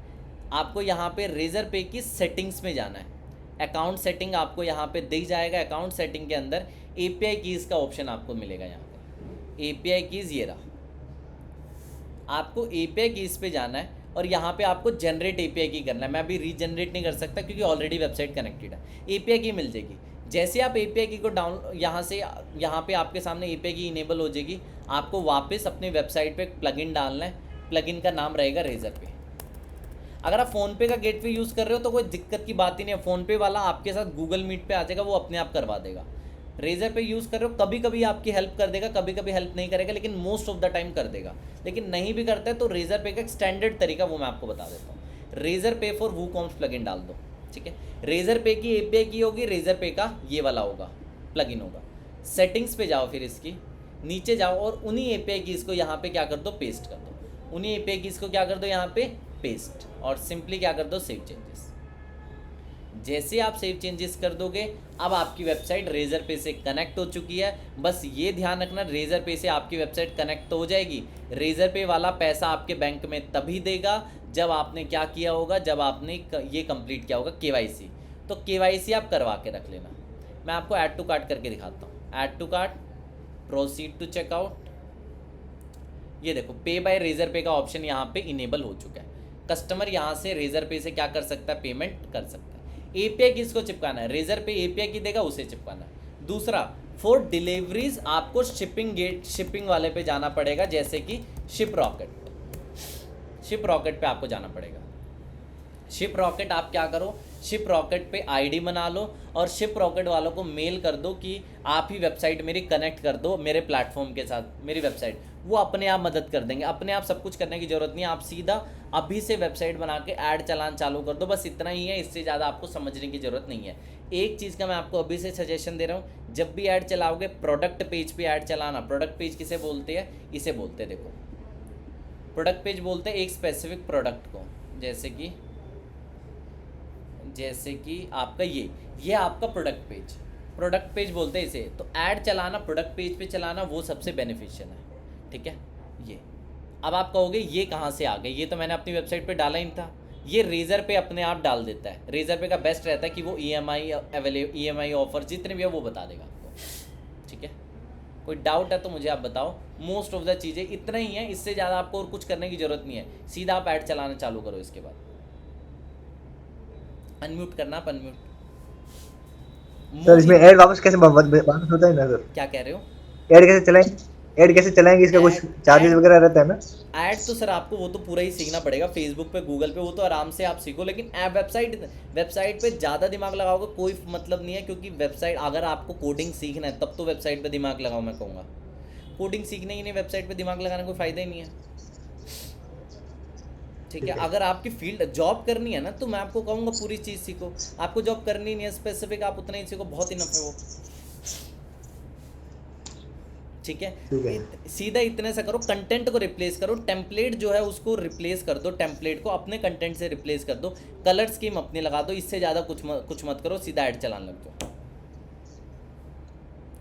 आपको यहाँ पे रेजर पे की सेटिंग्स में जाना है। अकाउंट सेटिंग आपको यहाँ पे दिख जाएगा। अकाउंट सेटिंग के अंदर एपीआई कीज़ का ऑप्शन आपको मिलेगा। यहाँ पे एपीआई कीज़ ये रहा। आपको एपीआई कीज़ पे जाना है और यहाँ पे आपको जनरेट एपीआई की करना है। मैं अभी रीजनरेट नहीं कर सकता क्योंकि ऑलरेडी वेबसाइट कनेक्टेड है। एपीआई की मिल जाएगी। जैसे आप एपीआई की को डाउन यहाँ पे आपके सामने एपीआई की इनेबल हो जाएगी, आपको वापस अपनी वेबसाइट पे प्लगइन डालना है। प्लगइन का नाम रहेगा रेजर पे। अगर आप फ़ोनपे का गेटवे यूज़ कर रहे हो तो कोई दिक्कत की बात ही नहीं है, फ़ोनपे वाला आपके साथ गूगल मीट पे आ जाएगा, वो अपने आप करवा देगा। रेजर पे यूज़ कर रहे हो, कभी कभी आपकी हेल्प कर देगा, कभी कभी हेल्प नहीं करेगा, लेकिन मोस्ट ऑफ द टाइम कर देगा। लेकिन नहीं भी करता है तो रेजर पे का एक स्टैंडर्ड तरीका वो मैं आपको बता देता हूँ। रेजर पे फॉर वूकॉम्स प्लगइन डाल दो, ठीक है। रेजर पे की एपीआई की होगी, रेजर पे का ये वाला होगा, प्लगइन होगा। सेटिंग्स पे जाओ, फिर इसकी नीचे जाओ और उन्हीं एपीआई की इसको यहाँ पे क्या कर दो, पेस्ट कर दो। उन्हीं एपीआई की इसको क्या कर दो, यहाँ पे पेस्ट, और सिंपली क्या कर दो, सेव चेंजेस। जैसे आप सेव चेंजेस कर दोगे, अब आपकी वेबसाइट रेजर पे से कनेक्ट हो चुकी है। बस ये ध्यान रखना, रेजर पे से आपकी वेबसाइट कनेक्ट तो हो जाएगी, रेजर पे वाला पैसा आपके बैंक में तभी देगा जब आपने क्या किया होगा, जब आपने ये कंप्लीट किया होगा केवाईसी। तो केवाईसी आप करवा के रख लेना। मैं आपको ऐड टू कार्ट करके दिखाता हूँ। Add to cart, proceed to checkout. ये देखो, पे बाय रेजर पे का ऑप्शन यहाँ पे इनेबल हो चुका है। कस्टमर यहाँ से रेजर पे से क्या कर सकता है, पेमेंट कर सकता है। एपीआई किसको चिपकाना है, रेजर पे एपीआई की देगा उसे चिपकाना है। दूसरा, फॉर डिलीवरीज आपको शिपिंग वाले पे जाना पड़ेगा, जैसे कि शिप रॉकेट पे आपको जाना पड़ेगा। शिप रॉकेट आप क्या करो, शिप रॉकेट पे आईडी बना लो और शिप रॉकेट वालों को मेल कर दो कि आप ही वेबसाइट मेरी कनेक्ट कर दो मेरे प्लेटफॉर्म के साथ, मेरी वेबसाइट। वो अपने आप मदद कर देंगे, अपने आप सब कुछ करने की ज़रूरत नहीं है। आप सीधा अभी से वेबसाइट बना के ऐड चलान चालू कर दो, बस इतना ही है, इससे ज़्यादा आपको समझने की ज़रूरत नहीं है। एक चीज़ का मैं आपको अभी से सजेशन दे रहा हूँ, जब भी ऐड चलाओगे प्रोडक्ट पेज पे ऐड चलाना। प्रोडक्ट पेज किसे बोलते हैं, इसे बोलते हैं, देखो प्रोडक्ट पेज बोलते हैं एक स्पेसिफिक प्रोडक्ट को, जैसे कि आपका ये आपका प्रोडक्ट पेज बोलते हैं इसे। तो ऐड चलाना, प्रोडक्ट पेज पे चलाना, वो सबसे बेनिफिशियल है, ठीक है। ये अब आप कहोगे ये कहाँ से आ गए, ये तो मैंने अपनी वेबसाइट पे डाला ही नहीं था। ये रेजर पे अपने आप डाल देता है। रेजर पे का बेस्ट रहता है कि वो EMI ऑफर जितने भी है वो बता देगा आपको, ठीक है। कोई डाउट है तो मुझे आप बताओ। मोस्ट ऑफ द चीज़ें इतना ही है, इससे ज़्यादा आपको और कुछ करने की ज़रूरत नहीं है। सीधा आप ऐड चलाना चालू करो। इसके बाद अनम्यूट करना, आप अनम्यूट। सर इसमें ऐड वापस कैसे वापस होता है ना सर? क्या कह रहे हो? ऐड कैसे चलाएंगे, इसका कुछ चार्जेस वगैरह रहता है ना? ऐड तो सर आपको वो तो पूरा ही सीखना पड़ेगा, फेसबुक पे, गूगल पे, वो तो आराम से आप सीखो। लेकिन ऐप वेबसाइट पे ज़्यादा दिमाग लगाओगे कोई मतलब नहीं है, क्योंकि वेबसाइट अगर आपको कोडिंग सीखना है तब तो वेबसाइट पे दिमाग लगाओ, मैं कहूँगा। कोडिंग सीखने ही नहीं, वेबसाइट पे दिमाग लगाने कोई फ़ायदा ही नहीं है, ठीक है। अगर आपकी फील्ड जॉब करनी है ना, तो मैं आपको कहूँगा पूरी चीज़ सीखो। आपको जॉब करनी नहीं है स्पेसिफिक, आप उतना ही सीखो, बहुत इनफ है वो, ठीक है। सीधा इतने से करो, कंटेंट को रिप्लेस करो, टेम्पलेट जो है उसको रिप्लेस कर दो, टेम्पलेट को अपने कंटेंट से रिप्लेस कर दो, कलर स्कीम अपने लगा दो। इससे ज़्यादा कुछ मत करो, सीधा ऐड चलाने लग जाओ,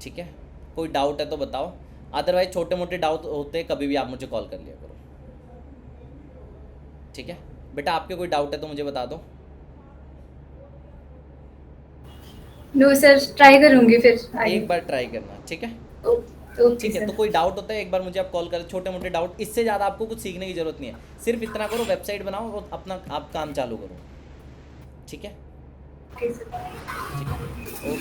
ठीक है। कोई डाउट है तो बताओ, अदरवाइज छोटे मोटे डाउट होते हैं कभी भी आप मुझे कॉल कर लिया करो, ठीक है। बेटा आपके कोई डाउट है तो मुझे बता दो। नो सर, ट्राई करूंगी फिर एक बार ट्राई करना, ठीक है, ठीक है। तो कोई डाउट होता है एक बार मुझे आप कॉल करें, छोटे मोटे डाउट। इससे ज़्यादा आपको कुछ सीखने की ज़रूरत नहीं है, सिर्फ इतना करो, वेबसाइट बनाओ और अपना आप काम चालू करो, ठीक है। Okay sir. ठीक है, ओके।